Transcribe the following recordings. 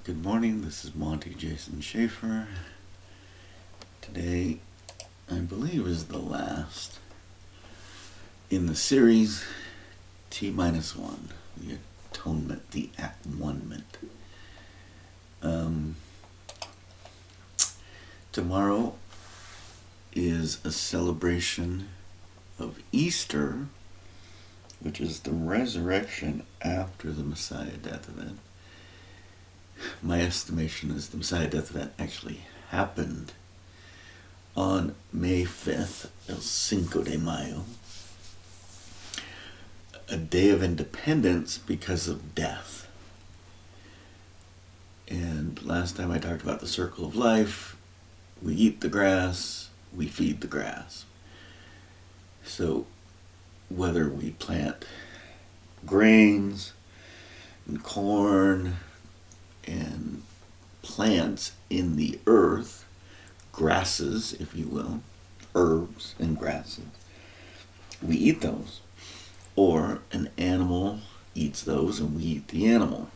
Good morning, this is Monty Jason Schaefer. Today, I believe, is the last in the series T-1, the at-one-ment, the at-one-ment. Tomorrow is a celebration of Easter, which is the resurrection after the Messiah death event. My estimation is the Messiah death event actually happened on May 5th, El Cinco de Mayo, a day of independence because of death. And last time I talked about the circle of life, we eat the grass, we feed the grass. So whether we plant grains and corn and plants in the earth, grasses, if you will, herbs and grasses, we eat those. Or an animal eats those and we eat the animal.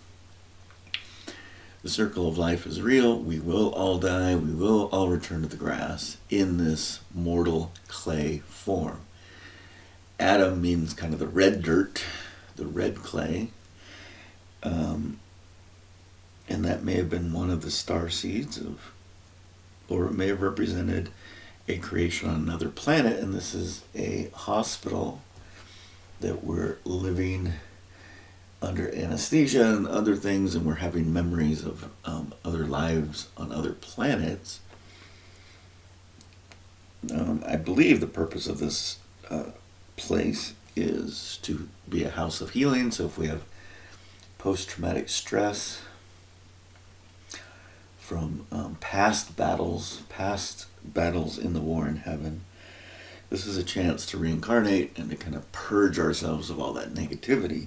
The circle of life is real. We will all die. We will all return to the grass in this mortal clay form. Adam means kind of the red dirt, the red clay. And that may have been one of the star seeds or it may have represented a creation on another planet. And this is a hospital that we're living under anesthesia and other things, and we're having memories of other lives on other planets. I believe the purpose of this place is to be a house of healing. So if we have post-traumatic stress from past battles in the war in heaven, this is a chance to reincarnate and to kind of purge ourselves of all that negativity.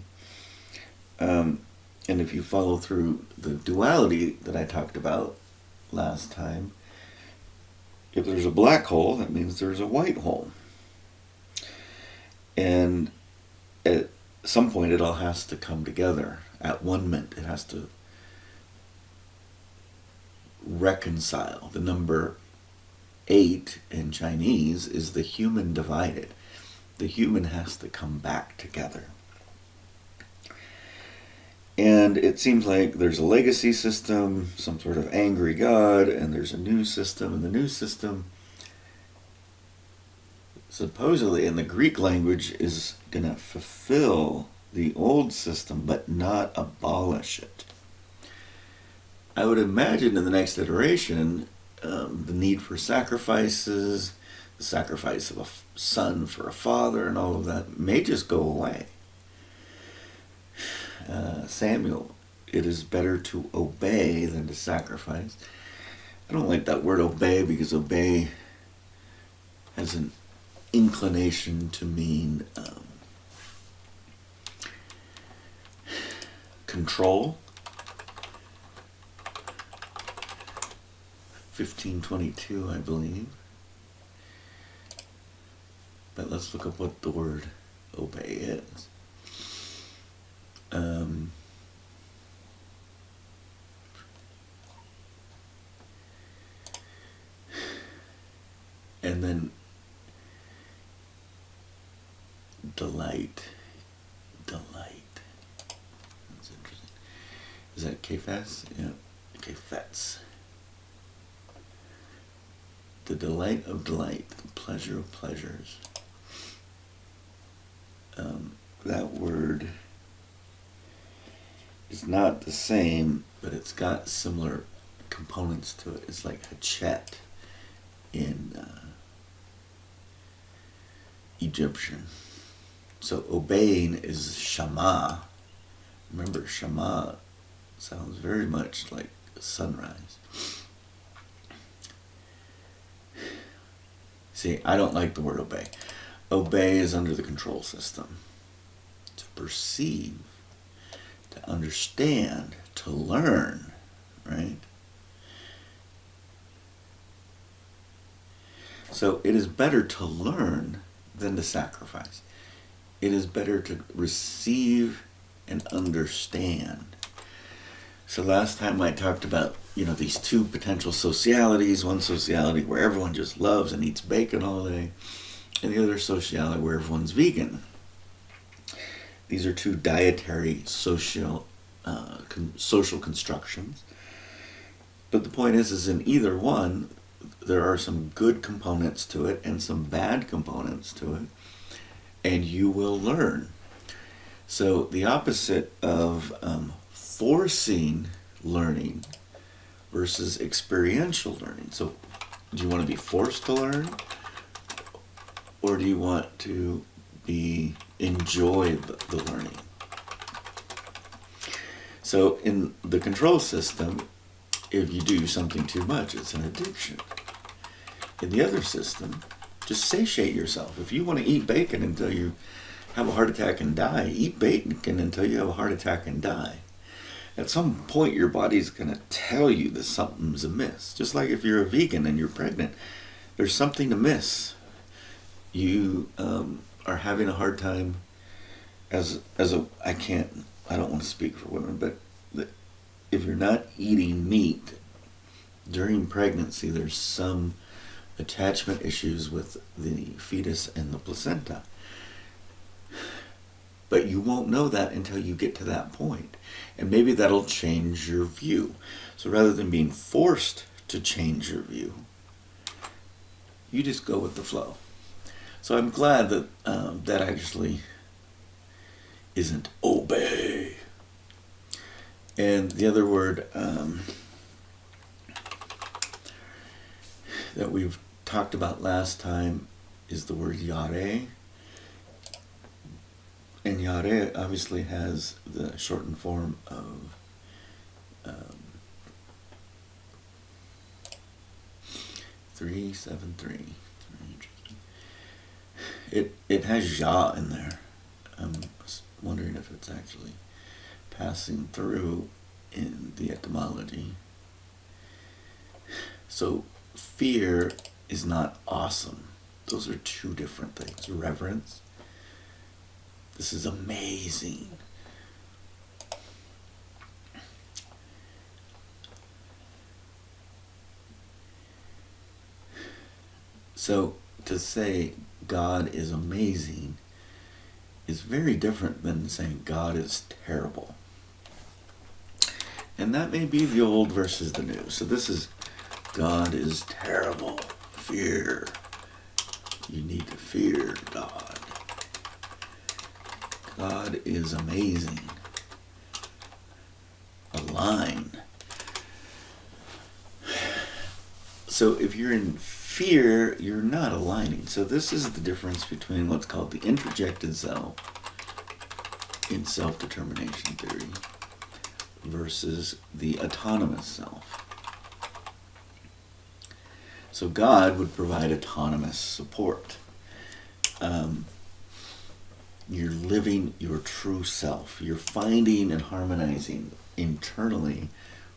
And if you follow through the duality that I talked about last time, if there's a black hole, that means there's a white hole. And at some point it all has to come together. At-one-ment, it has to reconcile. The number 8 in Chinese is the human divided. The human has to come back together. And it seems like there's a legacy system, some sort of angry God, and there's a new system. And the new system, supposedly in the Greek language, is going to fulfill the old system, but not abolish it. I would imagine in the next iteration, the need for sacrifices, the sacrifice of a son for a father, and all of that may just go away. Samuel, it is better to obey than to sacrifice. I don't like that word obey because obey has an inclination to mean control. 1522, I believe. But let's look up what the word obey is. And then delight. That's interesting. Is that Kefas? Yeah, Kefets. The delight of delight, the pleasure of pleasures. That word is not the same, but it's got similar components to it. It's like hachet in Egyptian. So obeying is shama. Remember, shama sounds very much like sunrise. See, I don't like the word obey. Obey is under the control system. To perceive, to understand, to learn, right? So it is better to learn than to sacrifice. It is better to receive and understand. So last time I talked about, these two potential socialities. One sociality where everyone just loves and eats bacon all day, and the other sociality where everyone's vegan. These are two dietary social constructions. But the point is in either one, there are some good components to it and some bad components to it, and you will learn. So the opposite of forcing learning versus experiential learning. So do you want to be forced to learn, or do you want to enjoy the learning? So in the control system, if you do something too much, it's an addiction. In the other system, just satiate yourself. If you want to eat bacon until you have a heart attack and die, eat bacon until you have a heart attack and die. At some point, your body's going to tell you that something's amiss. Just like if you're a vegan and you're pregnant, there's something amiss. You are having a hard time I don't want to speak for women, but if you're not eating meat during pregnancy, there's some attachment issues with the fetus and the placenta. But you won't know that until you get to that point. And maybe that'll change your view. So rather than being forced to change your view, you just go with the flow. So I'm glad that that actually isn't obey. And the other word that we've talked about last time is the word yare. And yare obviously has the shortened form of 373. It has ya in there. I'm wondering if it's actually passing through in the etymology. So fear is not awesome. Those are two different things. Reverence. This is amazing. So to say God is amazing is very different than saying God is terrible. And that may be the old versus the new. So this is God is terrible. Fear. You need to fear God. God is amazing. Align. So if you're in fear, you're not aligning. So this is the difference between what's called the introjected self in self-determination theory versus the autonomous self. So God would provide autonomous support. You're living your true self. You're finding and harmonizing internally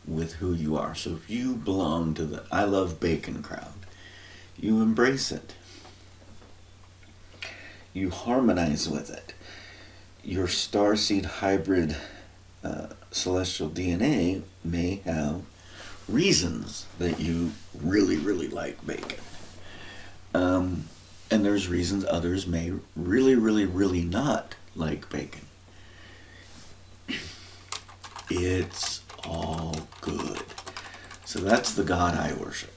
with who you are. So if you belong to the I love bacon crowd, you embrace it. You harmonize with it. Your starseed hybrid celestial DNA may have reasons that you really, really like bacon. And there's reasons others may really, really, really not like bacon. It's all good. So that's the God I worship.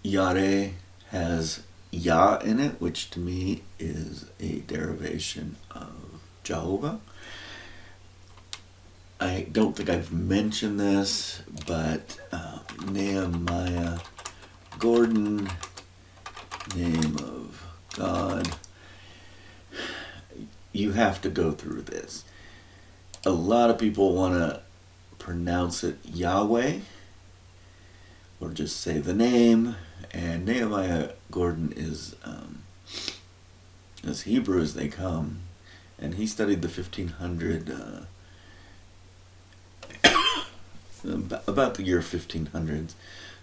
Yare has Ya in it, which to me is a derivation of Jehovah. I don't think I've mentioned this, but Nehemiah Gordon, name of God, you have to go through this. A lot of people want to pronounce it Yahweh, or just say the name, and Nehemiah Gordon is as Hebrew as they come, and he studied the 1500 about the year 1500s,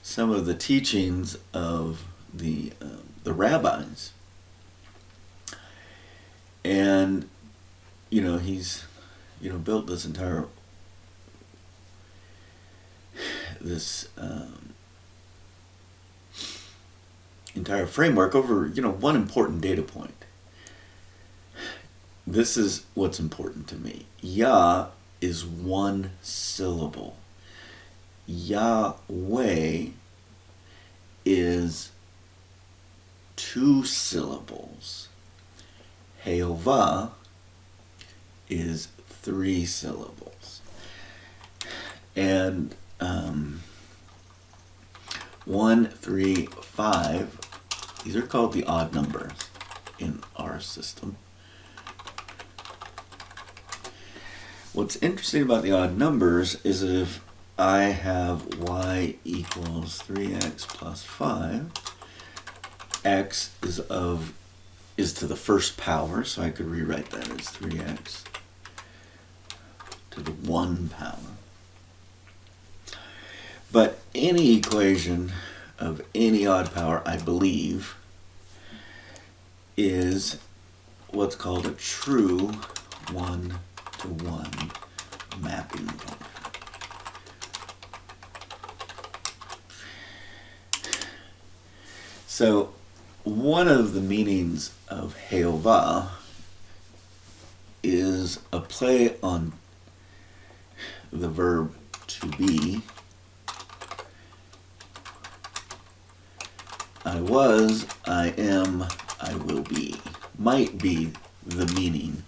some of the teachings of the rabbis. he's, built this entire framework over, one important data point. This is what's important to me. Yah is one syllable. Yahweh is two syllables. Jehovah is three syllables. And 1, 3, 5, these are called the odd numbers in our system. What's interesting about the odd numbers is that if I have y equals 3x plus 5, x is to the first power, so I could rewrite that as 3x to the 1 power. But any equation of any odd power, I believe, is what's called a true 1-to-1 mapping function. So one of the meanings of Jehovah is a play on the verb to be. I was, I am, I will be, might be the meaning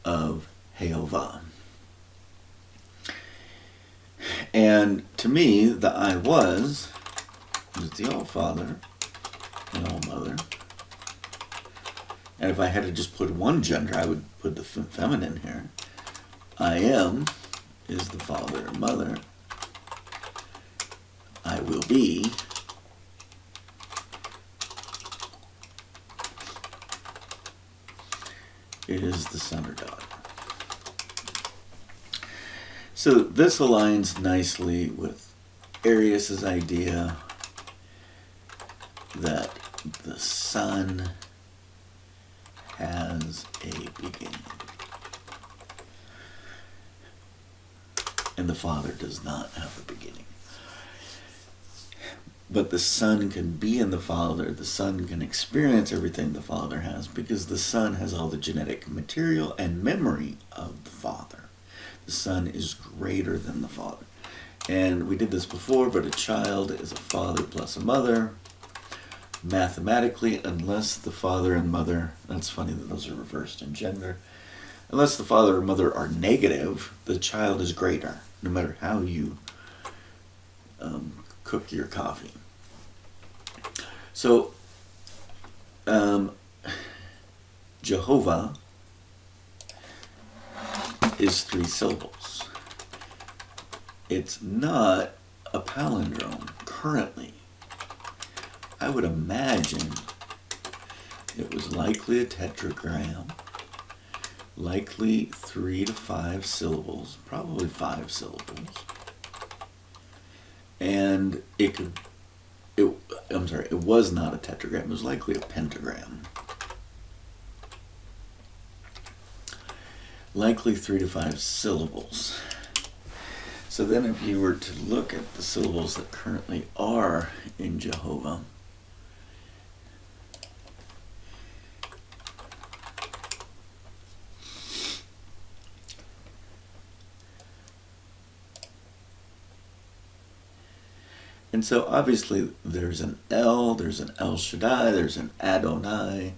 of Jehovah. And to me, the I was is the All-Father and All-Mother. And if I had to just put one gender, I would put the feminine here. I am is the Father and Mother. I will be is the son or daughter. So this aligns nicely with Arius's idea that the Son has a beginning and the Father does not have a beginning. But the Son can be in the Father. The Son can experience everything the Father has because the Son has all the genetic material and memory of the Father. The Son is greater than the Father. And we did this before, but a child is a father plus a mother. Mathematically, unless the father and mother, that's funny that those are reversed in gender, unless the father and mother are negative, the child is greater, no matter how you cook your coffee. So, Jehovah is 3 syllables. It's not a palindrome currently. I would imagine it was likely a tetragram, likely 3 to 5 syllables, probably 5 syllables. And it was not a tetragram, it was likely a pentagram. Likely 3 to 5 syllables. So then if you were to look at the syllables that currently are in Jehovah, and so obviously there's an El, there's an El Shaddai, there's an Adonai,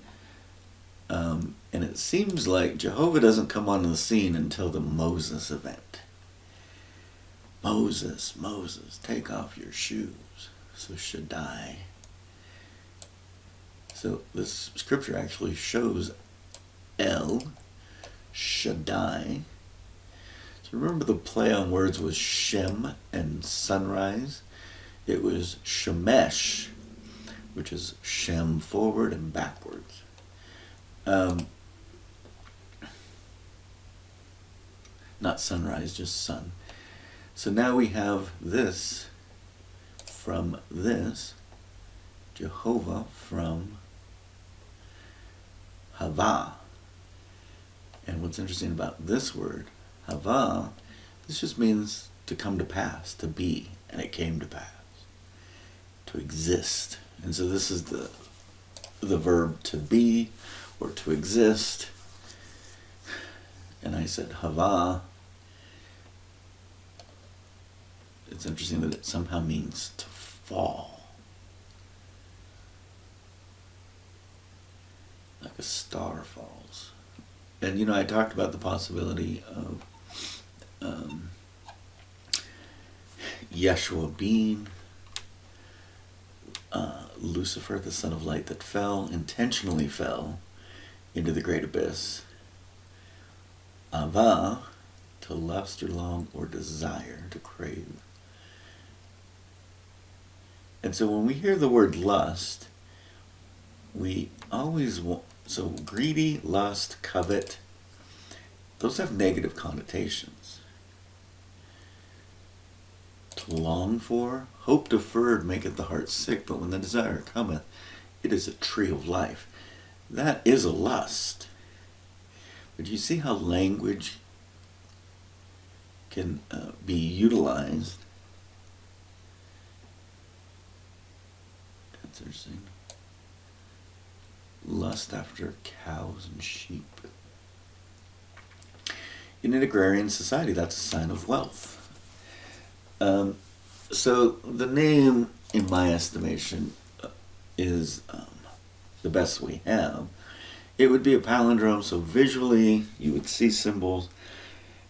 and it seems like Jehovah doesn't come onto the scene until the Moses event. Moses, take off your shoes. So Shaddai. So this scripture actually shows El Shaddai. So remember the play on words was Shem and sunrise? It was Shemesh, which is Shem forward and backwards. Not sunrise, just sun. So now we have this from this, Jehovah from Hava. And what's interesting about this word, hava, this just means to come to pass, to be, and it came to pass, to exist. And so this is the verb to be or to exist. And I said hava. It's interesting that it somehow means to fall. Like a star falls. And I talked about the possibility of Yeshua being Lucifer, the son of light that intentionally fell into the great abyss. Ava, to lust or long or desire, to crave. And so when we hear the word lust, we always want, so greedy, lust, covet, those have negative connotations. To long for, hope deferred maketh the heart sick, but when the desire cometh, it is a tree of life. That is a lust. But you see how language can be utilized. That's interesting. Lust after cows and sheep. In an agrarian society, that's a sign of wealth. So the name, in my estimation, is the best we have. It would be a palindrome, so visually you would see symbols.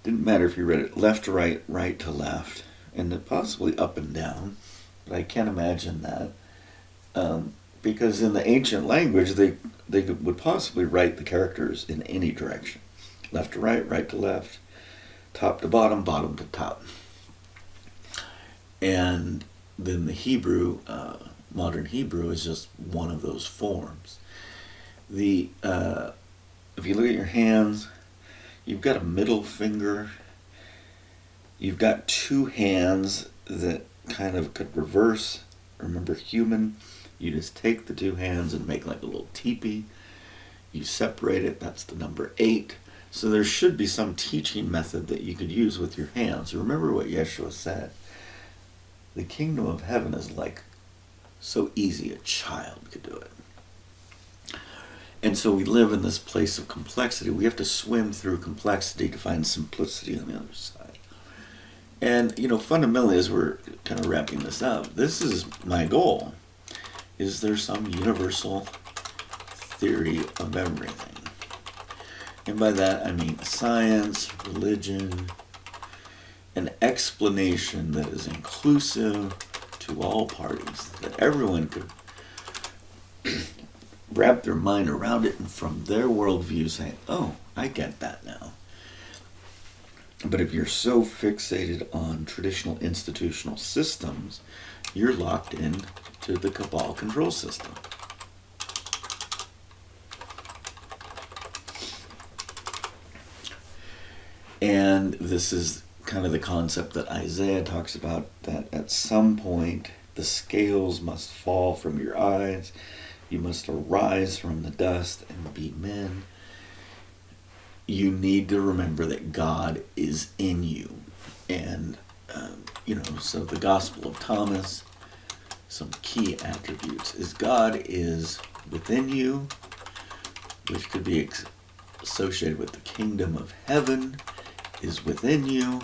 Didn't matter if you read it left to right, right to left, and possibly up and down. But I can't imagine that. Because in the ancient language, they would possibly write the characters in any direction. Left to right, right to left, top to bottom, bottom to top. And then the Hebrew, modern Hebrew, is just one of those forms. If you look at your hands, you've got a middle finger. You've got two hands that kind of could reverse. Remember, human, you just take the two hands and make like a little teepee. You separate it, that's the number 8. So there should be some teaching method that you could use with your hands. Remember what Yeshua said. The kingdom of heaven is like so easy a child could do it. And so we live in this place of complexity. We have to swim through complexity to find simplicity on the other side. And, fundamentally, as we're kind of wrapping this up, this is my goal. Is there some universal theory of everything? And by that I mean science, religion, an explanation that is inclusive to all parties, that everyone could wrap their mind around it and from their worldview say, oh, I get that now. But if you're so fixated on traditional institutional systems, you're locked in to the cabal control system. And this is kind of the concept that Isaiah talks about, that at some point the scales must fall from your eyes. You must arise from the dust and be men. You need to remember that God is in you. And, so the Gospel of Thomas, some key attributes is God is within you, which could be associated with the kingdom of heaven is within you.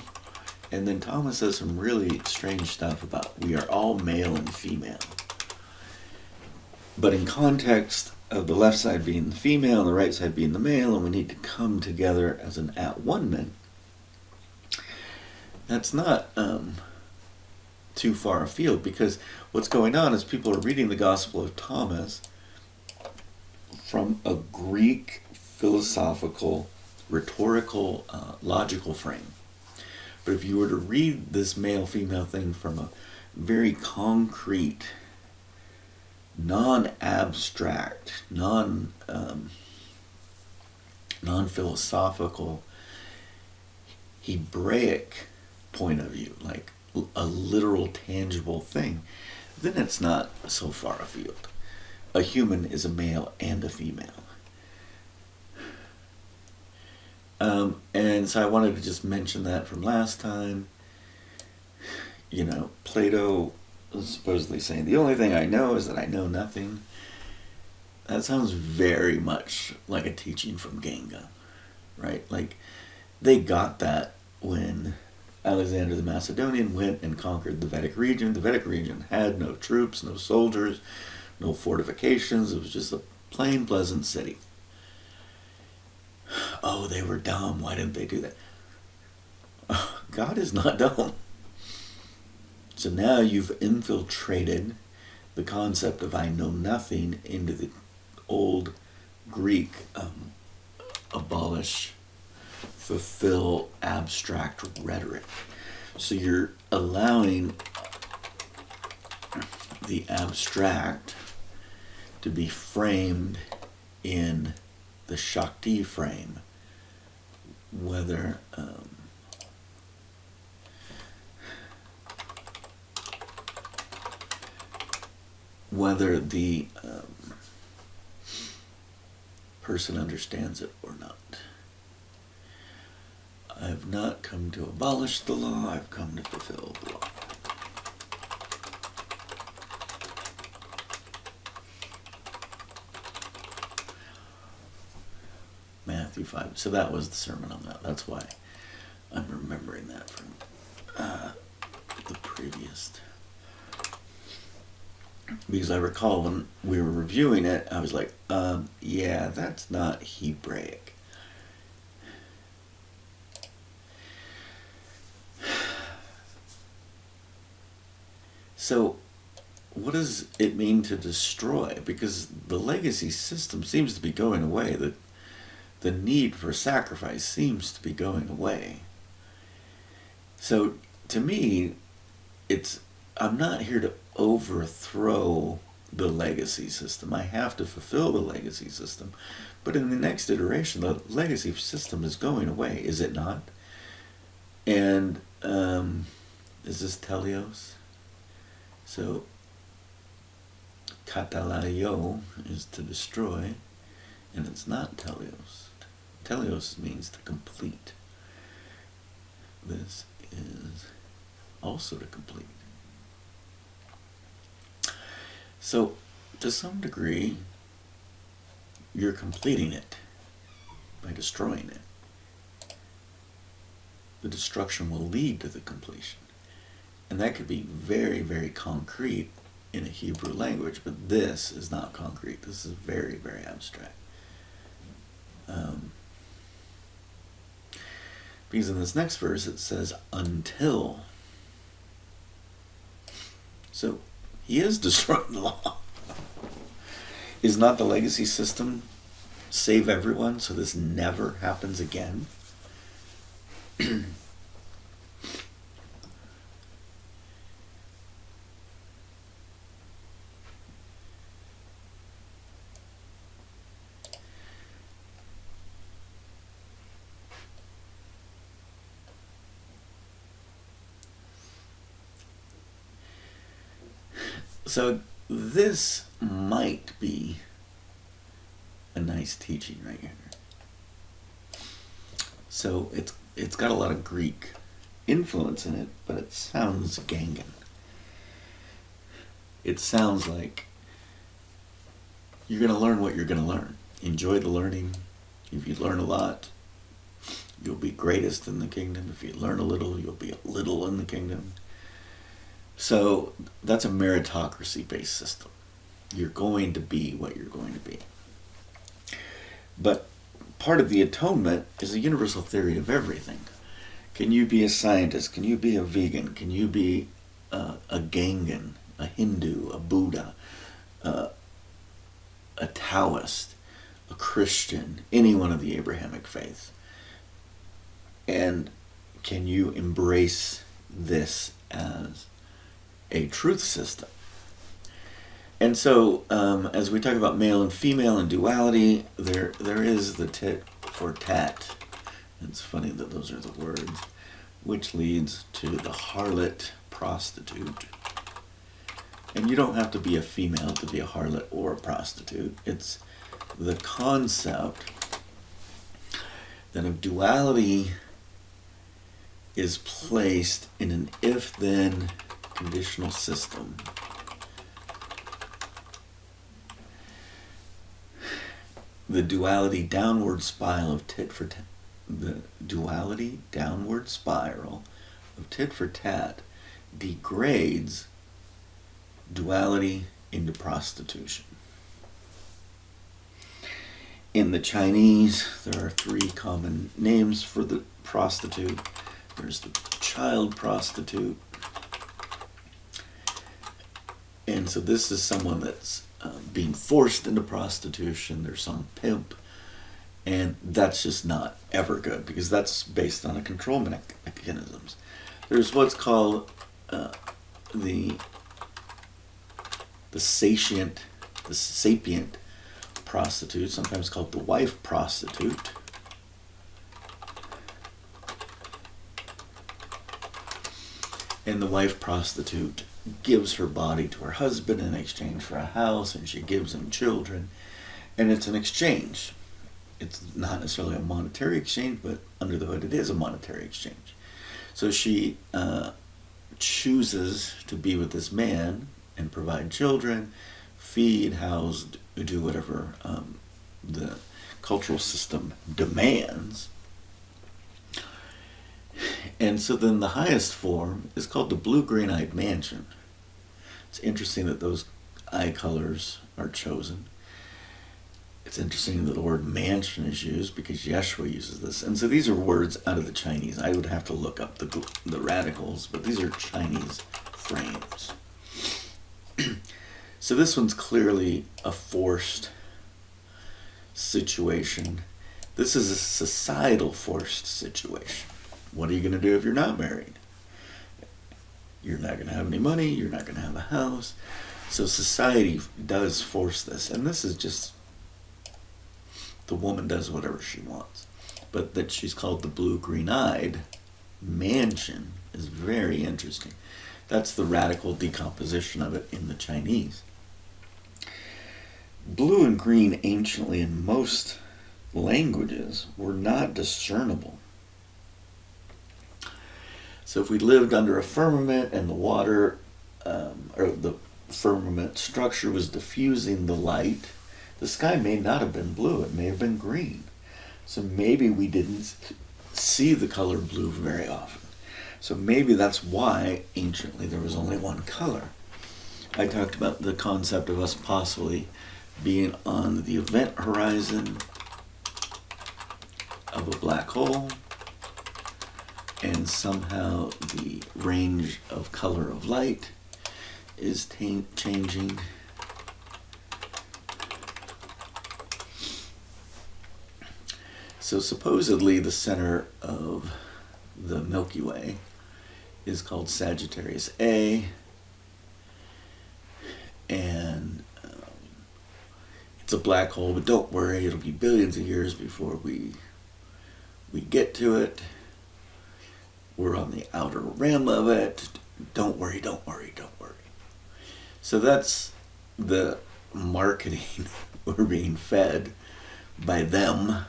And then Thomas says some really strange stuff about we are all male and female. But in context of the left side being the female and the right side being the male, and we need to come together as an at-one-ment, that's not too far afield, because what's going on is people are reading the Gospel of Thomas from a Greek philosophical, rhetorical, logical frame. But if you were to read this male-female thing from a very concrete, non-abstract, non-philosophical, Hebraic point of view, like a literal, tangible thing, then it's not so far afield. A human is a male and a female. And so I wanted to just mention that from last time. You know, Plato was supposedly saying, the only thing I know is that I know nothing. That sounds very much like a teaching from Genga, right? Like, they got that when Alexander the Macedonian went and conquered the Vedic region. The Vedic region had no troops, no soldiers, no fortifications. It was just a plain, pleasant city. Oh, they were dumb. Why didn't they do that? Oh, God is not dumb. So now you've infiltrated the concept of I know nothing into the old Greek abolish, fulfill, abstract rhetoric. So you're allowing the abstract to be framed in the Shakti frame, whether the person understands it or not. I have not come to abolish the law, I've come to fulfill the law. Matthew 5. So that was the sermon on that. That's why I'm remembering that from the previous. Because I recall when we were reviewing it, I was like, yeah, that's not Hebraic. So, what does it mean to destroy? Because the legacy system seems to be going away. The need for sacrifice seems to be going away. So, to me, I'm not here to overthrow the legacy system. I have to fulfill the legacy system. But in the next iteration, the legacy system is going away, is it not? And is this teleos? So, katalaio is to destroy, and it's not teleos. Teleos means to complete. This is also to complete. So, to some degree, you're completing it by destroying it. The destruction will lead to the completion. And that could be very, very concrete in a Hebrew language, but this is not concrete. This is very, very abstract. Because in this next verse it says, until. So, he is destroying the law. Is not the legacy system save everyone so this never happens again? So this might be a nice teaching right here. So it's got a lot of Greek influence in it, but it sounds Gangan. It sounds like you're going to learn what you're going to learn. Enjoy the learning. If you learn a lot, you'll be greatest in the kingdom. If you learn a little, you'll be a little in the kingdom. So that's a meritocracy-based system. You're going to be what you're going to be. But part of the atonement is a universal theory of everything. Can you be a scientist? Can you be a vegan? Can you be a Gangan, a Hindu, a Buddha, a Taoist, a Christian, any one of the Abrahamic faiths? And can you embrace this as a truth system? And so, as we talk about male and female and duality, there is the tit for tat. It's funny that those are the words, which leads to the harlot prostitute. And you don't have to be a female to be a harlot or a prostitute. It's the concept then if duality is placed in an if-then conditional system, the duality downward spiral of tit for tat, the duality downward spiral of tit for tat degrades duality into prostitution. In the Chinese, there are 3 common names for the prostitute. There's the child prostitute. And so this is someone that's being forced into prostitution. There's some pimp. And that's just not ever good, because that's based on a control mechanisms. There's what's called the sapient prostitute, sometimes called the wife prostitute. And the wife prostitute gives her body to her husband in exchange for a house, and she gives him children. And it's an exchange. It's not necessarily a monetary exchange, but under the hood it is a monetary exchange. So she chooses to be with this man and provide children, feed, house, do whatever the cultural system demands. And so then the highest form is called the blue-green-eyed mansion. It's interesting that those eye colors are chosen. It's interesting that the word mansion is used because Yeshua uses this. And so these are words out of the Chinese. I would have to look up the radicals, but these are Chinese frames. So this one's clearly a forced situation. This is a societal forced situation. What are you going to do if you're not married? You're not going to have any money. You're not going to have a house. So society does force this. And this is just, the woman does whatever she wants. But that she's called the blue-green-eyed mansion is very interesting. That's the radical decomposition of it in the Chinese. Blue and green anciently in most languages were not discernible. So if we lived under a firmament and the water, or the firmament structure was diffusing the light, the sky may not have been blue, it may have been green. So maybe we didn't see the color blue very often. So maybe that's why anciently there was only one color. I talked about the concept of us possibly being on the event horizon of a black hole, and somehow the range of color of light is changing. So supposedly the center of the Milky Way is called Sagittarius A, and it's a black hole, but don't worry, it'll be billions of years before we get to it. We're on the outer rim of it. Don't worry, don't worry, don't worry. So that's the marketing we're being fed by them.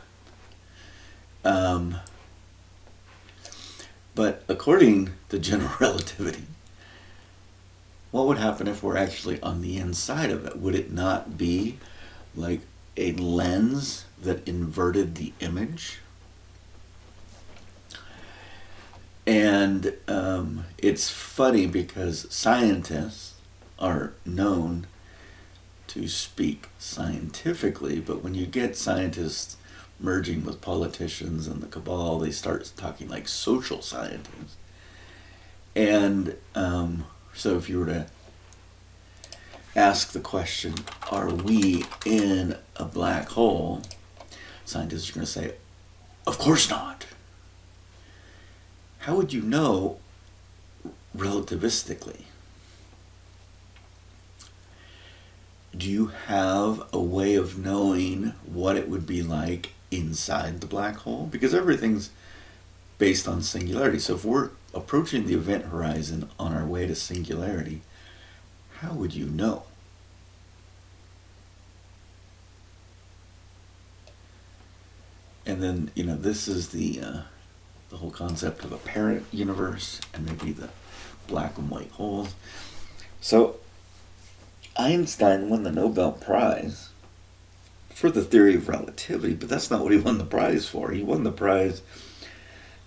But according to general relativity, what would happen if we're actually on the inside of it? Would it not be like a lens that inverted the image? And it's funny because scientists are known to speak scientifically, but when you get scientists merging with politicians and the cabal, they start talking like social scientists. And so if you were to ask the question, are we in a black hole? Scientists are going to say, of course not. How would you know relativistically? Do you have a way of knowing what it would be like inside the black hole? Because everything's based on singularity. So if we're approaching the event horizon on our way to singularity, how would you know? And then, this is the whole concept of a parent universe and maybe the black and white holes. So Einstein won the Nobel Prize for the theory of relativity, but that's not what he won the prize for. He won the prize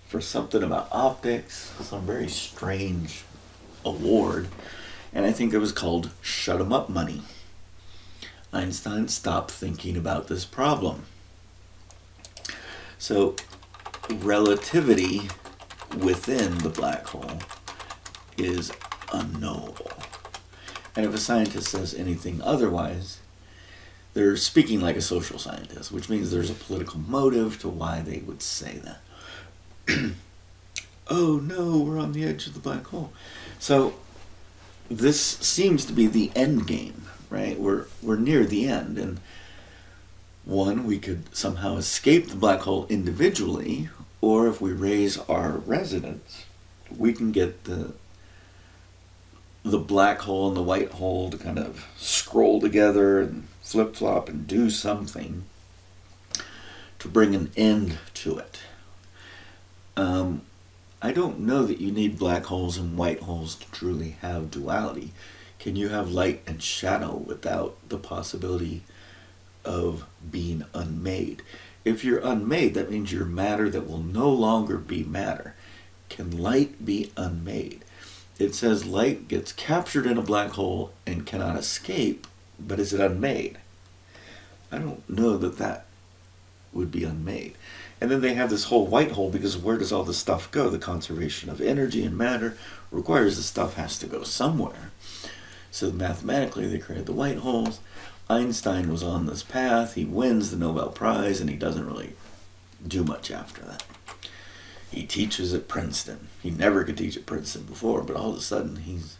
for something about optics, some very strange award, and I think it was called Shut 'em Up Money. Einstein stopped thinking about this problem. So relativity within the black hole is unknowable. And if a scientist says anything otherwise, they're speaking like a social scientist, which means there's a political motive to why they would say that. Oh no, we're on the edge of the black hole. So this seems to be the end game, right? We're near the end, and one, we could somehow escape the black hole individually, or if we raise our resonance, we can get the black hole and the white hole to kind of scroll together and flip-flop and do something to bring an end to it. I don't know that you need black holes and white holes to truly have duality. Can you have light and shadow without the possibility of being unmade? If you're unmade, that means you're matter that will no longer be matter. Can light be unmade? It says light gets captured in a black hole and cannot escape, but is it unmade? I don't know that that would be unmade. And then they have this whole white hole, because where does all this stuff go? The conservation of energy and matter requires the stuff has to go somewhere. So mathematically they created the white holes. Einstein was on this path. He wins the Nobel Prize, and he doesn't really do much after that. He teaches at Princeton. He never could teach at Princeton before, but all of a sudden he's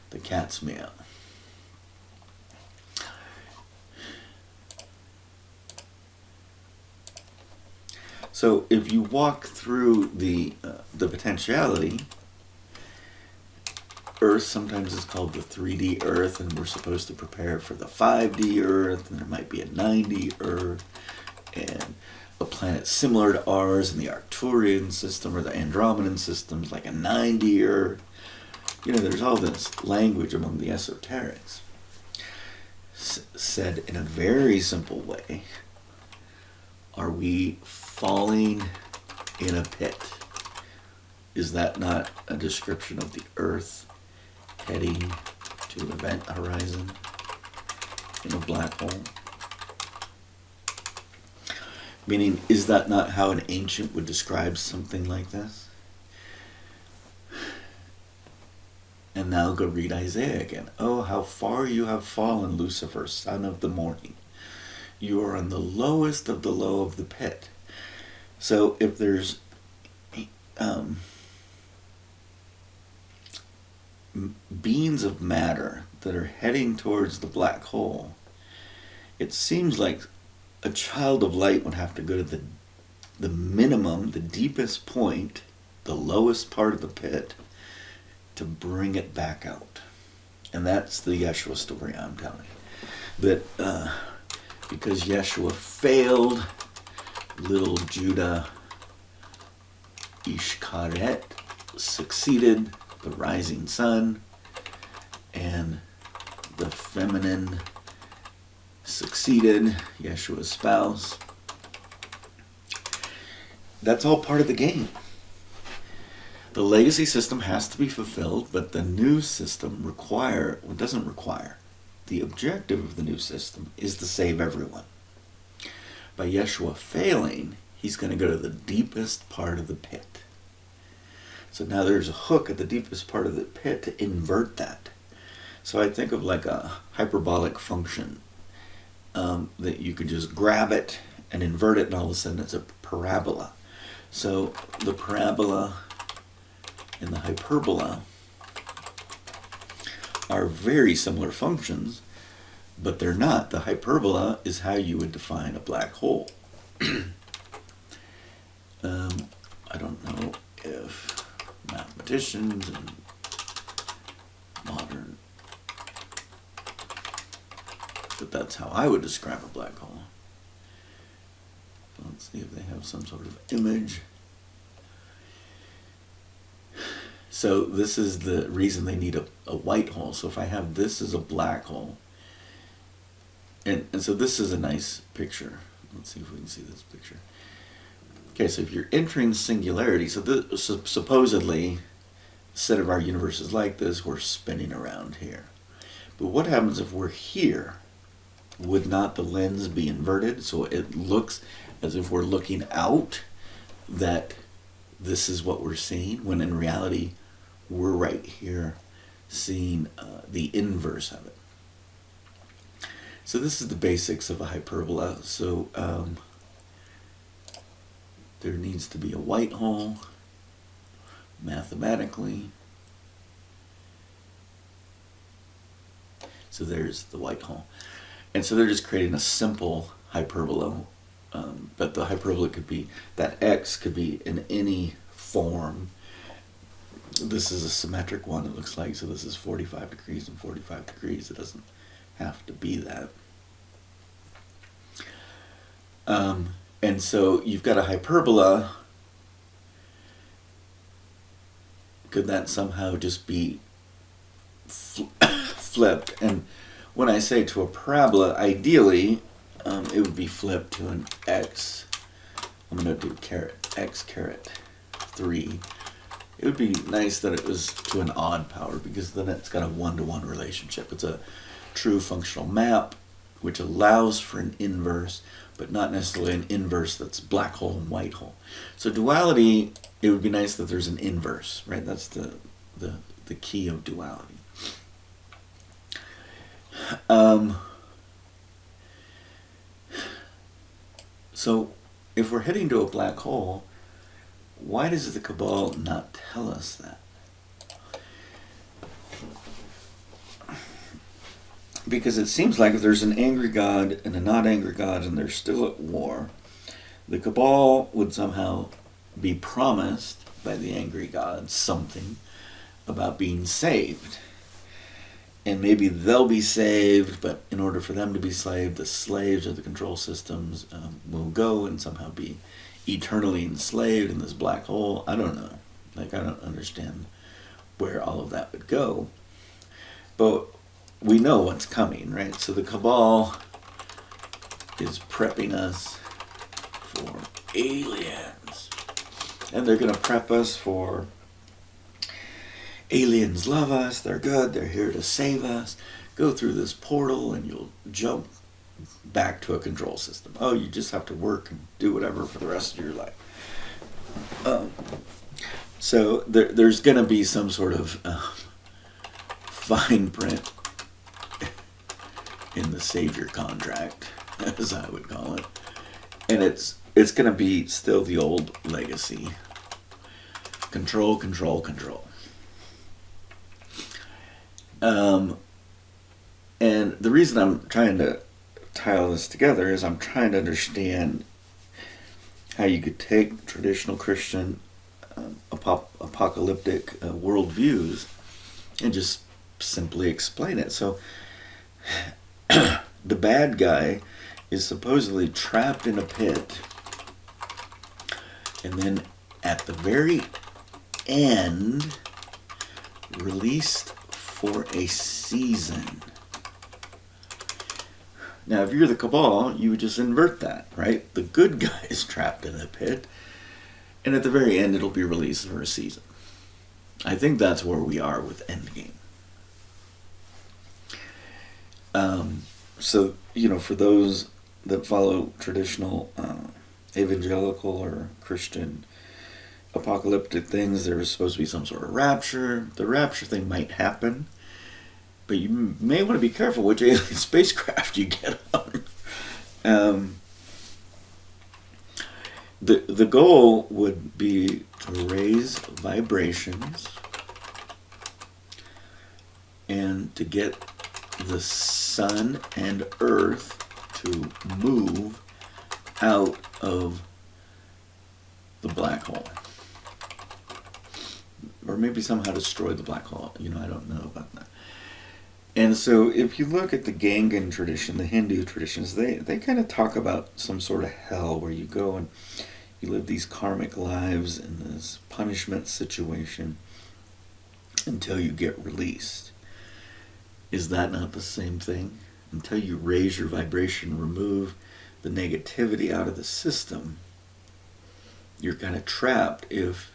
the cat's meow. So if you walk through the potentiality, Earth sometimes is called the 3D Earth, and we're supposed to prepare for the 5D Earth, and there might be a 9D Earth, and a planet similar to ours in the Arcturian system or the Andromedan systems, like a 9D Earth. There's all this language among the esoterics. Said in a very simple way, are we falling in a pit? Is that not a description of the Earth heading to an event horizon in a black hole? Meaning, is that not how an ancient would describe something like this? And now go read Isaiah again. Oh, how far you have fallen, Lucifer, son of the morning. You are on the lowest of the low of the pit. So if there's beings of matter that are heading towards the black hole, it seems like a child of light would have to go to the minimum, the deepest point, the lowest part of the pit, to bring it back out. And that's the Yeshua story I'm telling. That because Yeshua failed, little Judah Ishkaret succeeded, the rising sun, and the feminine succeeded, Yeshua's spouse. That's all part of the game. The legacy system has to be fulfilled, but the new system doesn't require. The objective of the new system is to save everyone. By Yeshua failing, he's going to go to the deepest part of the pit. So now there's a hook at the deepest part of the pit to invert that. So I think of like a hyperbolic function that you could just grab it and invert it, and all of a sudden it's a parabola. So the parabola and the hyperbola are very similar functions, but they're not. The hyperbola is how you would define a black hole. I don't know if mathematicians and modern, but that's how I would describe a black hole. Let's see if they have some sort of image. So this is the reason they need a white hole. So if I have this as a black hole, and so this is a nice picture. Let's see if we can see this picture. Okay, so if you're entering singularity, so supposedly, instead of our universe is like this, we're spinning around here. But what happens if we're here? Would not the lens be inverted so it looks as if we're looking out, that this is what we're seeing, when in reality we're right here seeing the inverse of it. So this is the basics of a hyperbola. So there needs to be a white hole mathematically. So there's the white hole. And so they're just creating a simple hyperbola. But the hyperbola could be, that x could be in any form. This is a symmetric one, it looks like. So this is 45 degrees and 45 degrees. It doesn't have to be that. And so you've got a hyperbola. Could that somehow just be flipped? And when I say to a parabola, ideally, it would be flipped to an x. I'm going to do x caret 3. It would be nice that it was to an odd power, because then it's got a one-to-one relationship. It's a true functional map, which allows for an inverse, but not necessarily an inverse that's black hole and white hole. So duality, it would be nice that there's an inverse, right? That's the key of duality. So if we're heading to a black hole, why does the Cabal not tell us that? Because it seems like if there's an angry God and a not angry God and they're still at war, the Cabal would somehow be promised by the angry God something about being saved. And maybe they'll be saved, but in order for them to be saved, the slaves of the control systems will go and somehow be eternally enslaved in this black hole. I don't know. Like, I don't understand where all of that would go. But we know what's coming, right? So the Cabal is prepping us for aliens. And they're going to prep us for aliens love us, they're good, they're here to save us. Go through this portal and you'll jump back to a control system. Oh, you just have to work and do whatever for the rest of your life. So there's going to be some sort of fine print in the savior contract, as I would call it. And it's going to be still the old legacy. Control, control, control. And the reason I'm trying to tie all this together is I'm trying to understand how you could take traditional Christian apocalyptic worldviews and just simply explain it. So the bad guy is supposedly trapped in a pit, and then at the very end released for a season. Now, if you're the Cabal, you would just invert that, right? The good guy is trapped in a pit, and at the very end, it'll be released for a season. I think that's where we are with Endgame. So, for those that follow traditional evangelical or Christian apocalyptic things, there was supposed to be some sort of rapture. The rapture thing might happen, but you may want to be careful which alien spacecraft you get on. The goal would be to raise vibrations and to get the sun and earth to move out of the black hole. Or maybe somehow destroy the black hole. I don't know about that. And so if you look at the Gangan tradition, the Hindu traditions, they kind of talk about some sort of hell where you go and you live these karmic lives in this punishment situation until you get released. Is that not the same thing? Until you raise your vibration, remove the negativity out of the system, you're kind of trapped if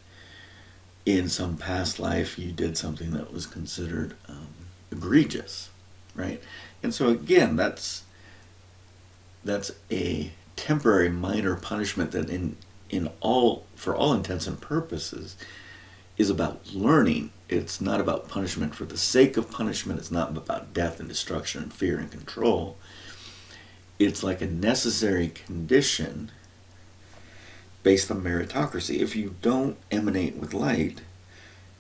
in some past life you did something that was considered egregious, right? And so again, that's a temporary minor punishment that for all intents and purposes is about learning. It's not about punishment for the sake of punishment. It's not about death and destruction and fear and control. It's like a necessary condition based on meritocracy. If you don't emanate with light,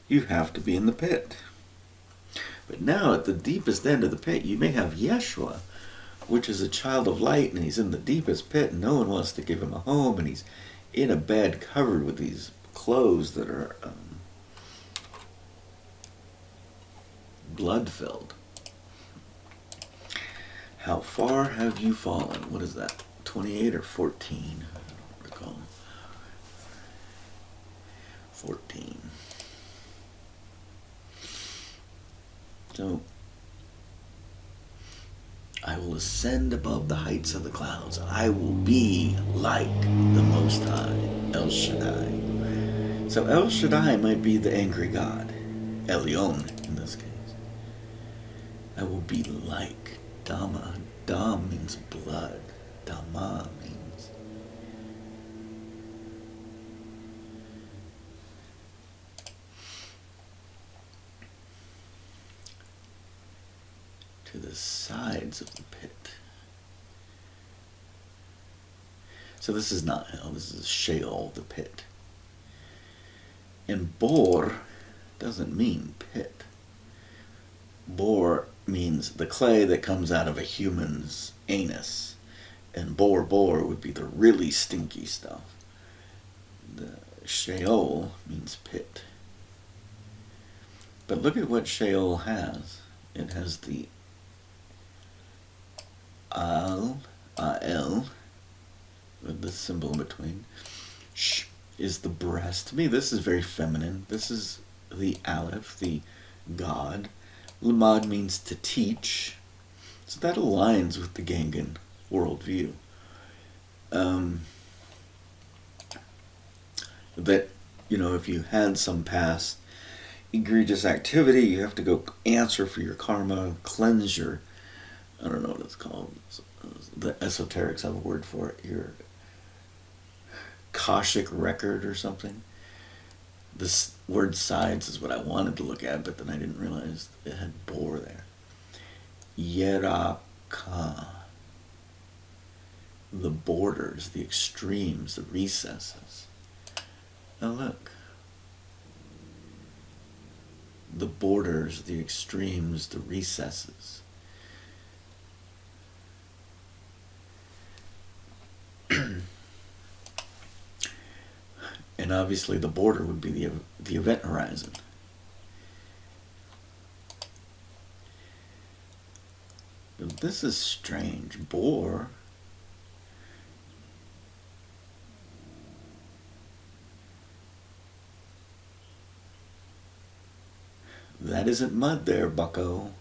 you have to be in the pit. But now at the deepest end of the pit, you may have Yeshua, which is a child of light, and he's in the deepest pit, and no one wants to give him a home, and he's in a bed covered with these clothes that are blood-filled. How far have you fallen? What is that, 28 or 14? I don't recall. 14. So, I will ascend above the heights of the clouds. I will be like the Most High, El Shaddai. So El Shaddai might be the angry God, Elyon in this case. I will be like Dhamma. Dham means blood. Dhamma means to the sides of the pit. So this is not hell, this is Sheol, the pit. And Bor doesn't mean pit. Bor means the clay that comes out of a human's anus. And bor would be the really stinky stuff. The Sheol means pit. But look at what Sheol has. It has the Al, with the symbol in between. Sh is the breast. To me, this is very feminine. This is the Aleph, the God. Lamad means to teach. So that aligns with the Gangan worldview. That, if you had some past egregious activity, you have to go answer for your karma, cleanse your, I don't know what it's called. The esoterics have a word for it. Your Kashik record or something. This word sides is what I wanted to look at, but then I didn't realize it had bor there. Yeraka. The borders, the extremes, the recesses. Now look. The borders, the extremes, the recesses. And obviously the border would be the event horizon. But this is strange. Bor. That isn't mud there, bucko.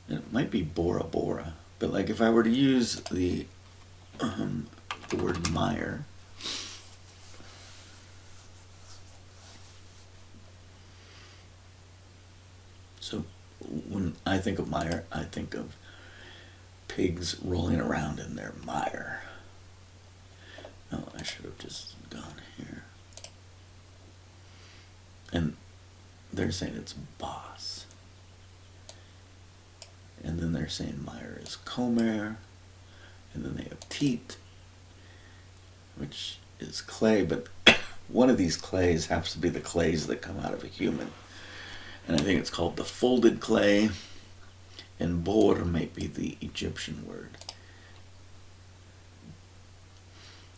It might be Bora Bora. But like if I were to use the word mire, so when I think of mire, I think of pigs rolling around in their mire. Oh, I should have just gone here. And they're saying it's boss. And then they're saying mire is komer. And then they have teat, which is clay, but one of these clays happens to be the clays that come out of a human. And I think it's called the folded clay, and bor might be the Egyptian word.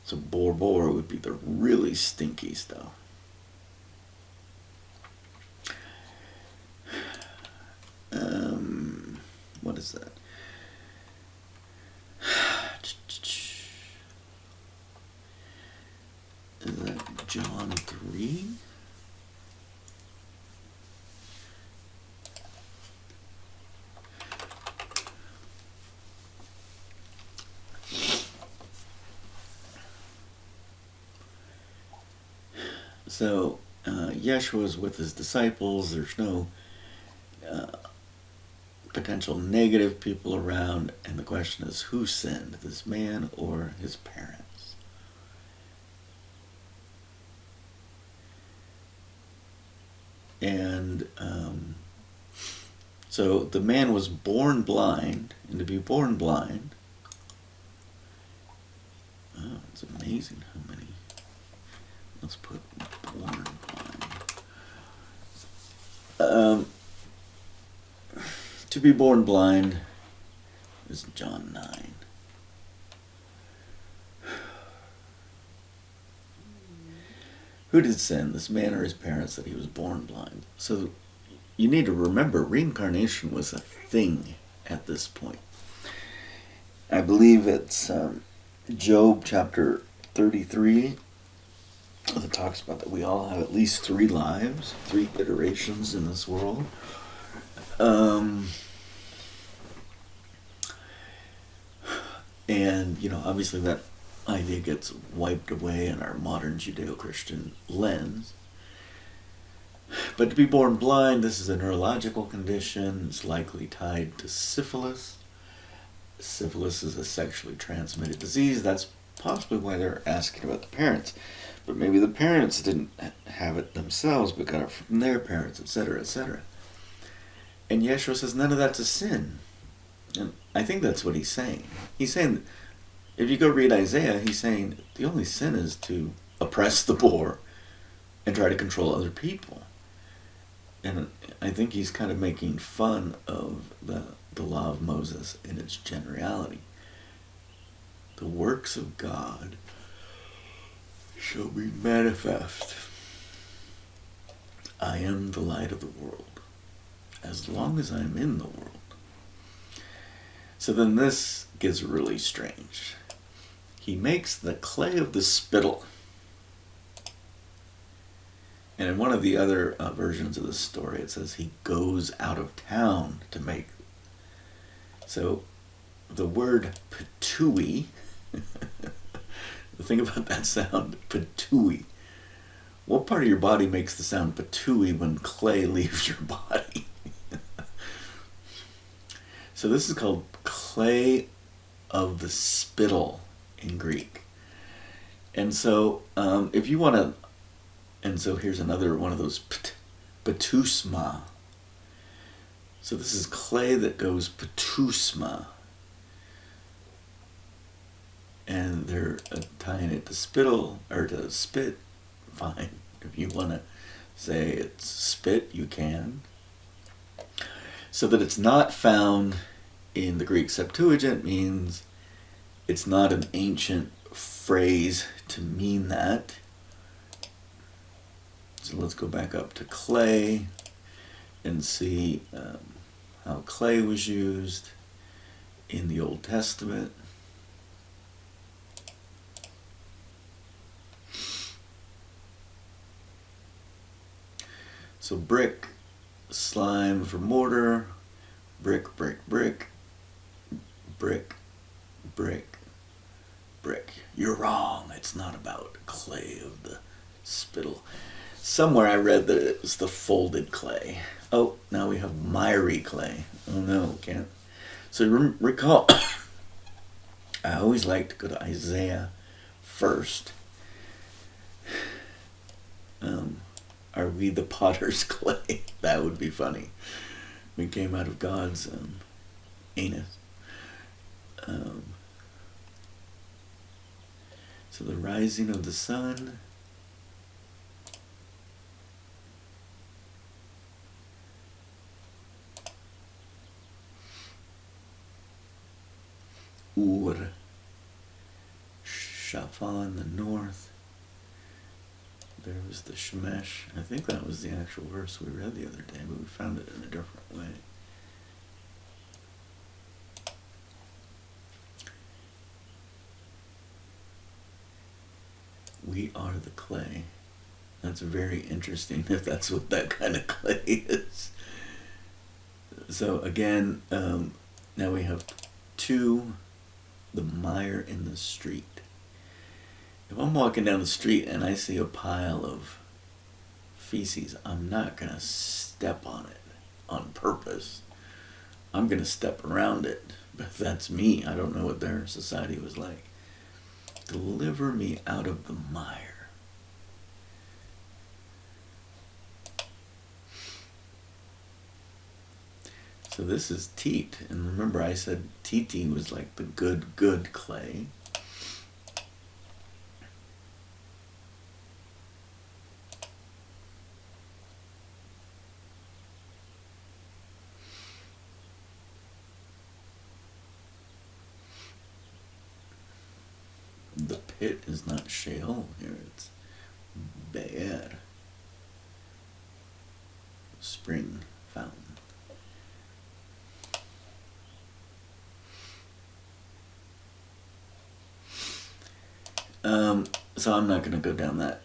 So bor would be the really stinky stuff. Is that John 3? So, Yeshua's with his disciples. There's no potential negative people around. And the question is, who sinned, this man or his parents? And so the man was born blind. And to be born blind, oh, it's amazing how many. Let's put born blind. To be born blind is John 9. Who did sin, this man or his parents, that he was born blind? So you need to remember, reincarnation was a thing at this point. I believe it's Job chapter 33 that talks about that we all have at least 3 lives, 3 iterations in this world. And, obviously that idea gets wiped away in our modern Judeo-Christian lens. But to be born blind, this is a neurological condition. It's likely tied to syphilis. Syphilis is a sexually transmitted disease. That's possibly why they're asking about the parents. But maybe the parents didn't have it themselves, but got it from their parents, etc., etc. And Yeshua says none of that's a sin. And I think that's what he's saying. He's saying, if you go read Isaiah, he's saying the only sin is to oppress the poor and try to control other people. And I think he's kind of making fun of the law of Moses in its generality. The works of God shall be manifest. I am the light of the world, as long as I am in the world. So then this gets really strange. He makes the clay of the spittle. And in one of the other versions of the story, it says he goes out of town to make. So the word patui, think about that sound, patui. What part of your body makes the sound patui when clay leaves your body? So this is called clay of the spittle in Greek. And so if you want to, and so here's another one of those patusma. So this is clay that goes patusma. And they're tying it to spittle, or to spit. Fine. If you want to say it's spit, you can. So that it's not found in the Greek Septuagint means it's not an ancient phrase to mean that. So let's go back up to clay and see how clay was used in the Old Testament. So brick, slime for mortar, brick, brick, brick, brick, brick, brick. You're wrong. It's not about clay of the spittle. Somewhere I read that it was the folded clay. Oh, now we have miry clay. Oh no, can't. So recall, I always like to go to Isaiah first. Are we the potter's clay? That would be funny. We came out of God's anus. So the rising of the sun. Ur. Shafan, the north. There was the Shemesh. I think that was the actual verse we read the other day, but we found it in a different way. We are the clay. That's very interesting if that's what that kind of clay is. So again, now we have 2, the mire in the street. If I'm walking down the street and I see a pile of feces, I'm not going to step on it on purpose. I'm going to step around it. But that's me. I don't know what their society was like. Deliver me out of the mire. So this is teat. And remember I said titi was like the good clay. The pit is not shale here, it's be'er, spring fountain. So I'm not going to go down that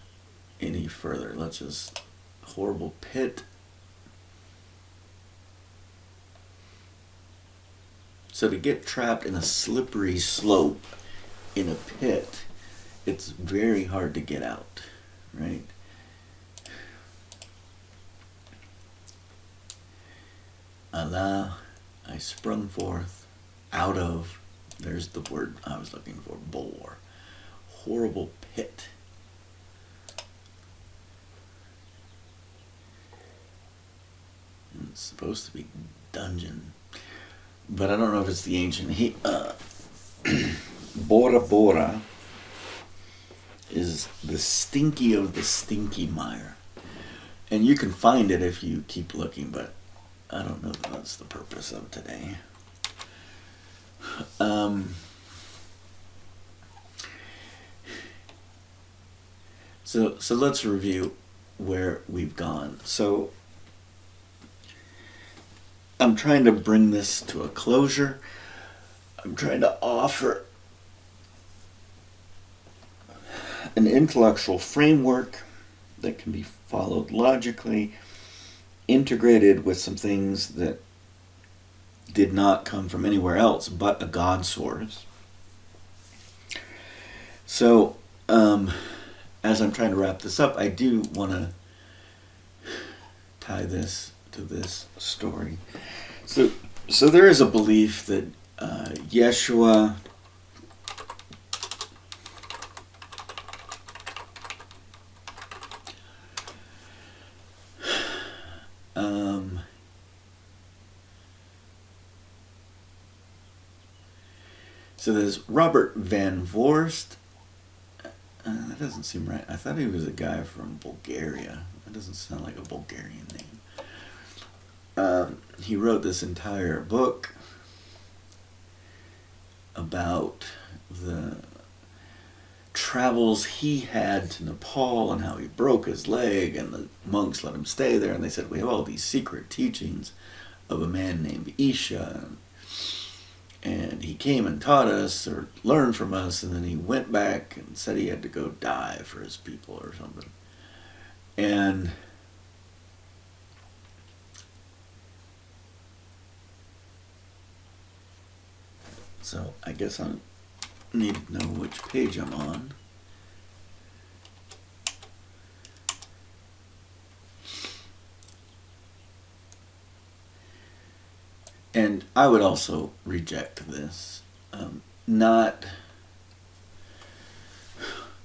any further. Let's just, horrible pit. So to get trapped in a slippery slope in a pit, it's very hard to get out, right? Allah, I sprung forth out of, there's the word I was looking for, bore. Horrible pit. It's supposed to be dungeon, but I don't know if it's the ancient. Bora Bora is the stinky of the stinky mire. And you can find it if you keep looking, but I don't know that that's the purpose of today. So let's review where we've gone. So I'm trying to bring this to a closure. I'm trying to offer an intellectual framework that can be followed logically, integrated with some things that did not come from anywhere else but a God source. So, as I'm trying to wrap this up, I do want to tie this to this story. So there is a belief that Yeshua so there's Robert Van Voorst. That doesn't seem right. I thought he was a guy from Bulgaria. That doesn't sound like a Bulgarian name. He wrote this entire book about the travels he had to Nepal and how he broke his leg, and the monks let him stay there, and they said, we have all these secret teachings of a man named Isha, and he came and taught us or learned from us, and then he went back and said he had to go die for his people or something. And so I guess I need to know which page I'm on. And I would also reject this. Not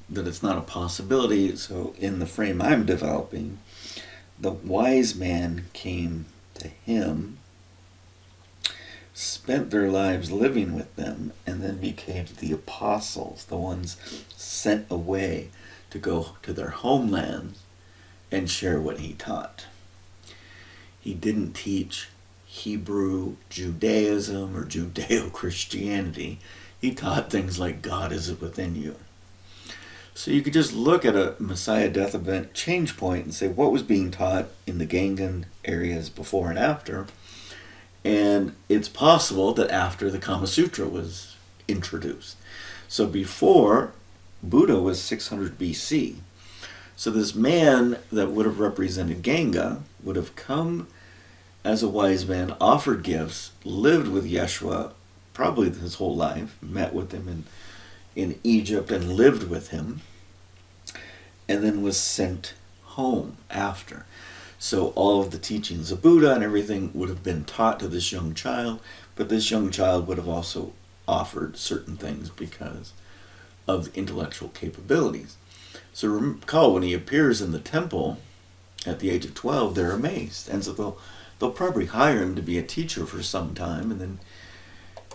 that it's not a possibility. So in the frame I'm developing, the wise man came to him, spent their lives living with them, and then became the apostles, the ones sent away to go to their homelands and share what he taught. He didn't teach Hebrew Judaism or Judeo-Christianity. He taught things like God is within you. So you could just look at a Messiah death event change point and say what was being taught in the Gangan areas before and after. And it's possible that after the Kama Sutra was introduced. So before, Buddha was 600 BC. So this man that would have represented Ganga would have come as a wise man, offered gifts, lived with Yeshua probably his whole life, met with him in Egypt and lived with him, and then was sent home after. So all of the teachings of Buddha and everything would have been taught to this young child, but this young child would have also offered certain things because of intellectual capabilities. So recall, when he appears in the temple at the age of 12, they're amazed. And so they'll probably hire him to be a teacher for some time, and then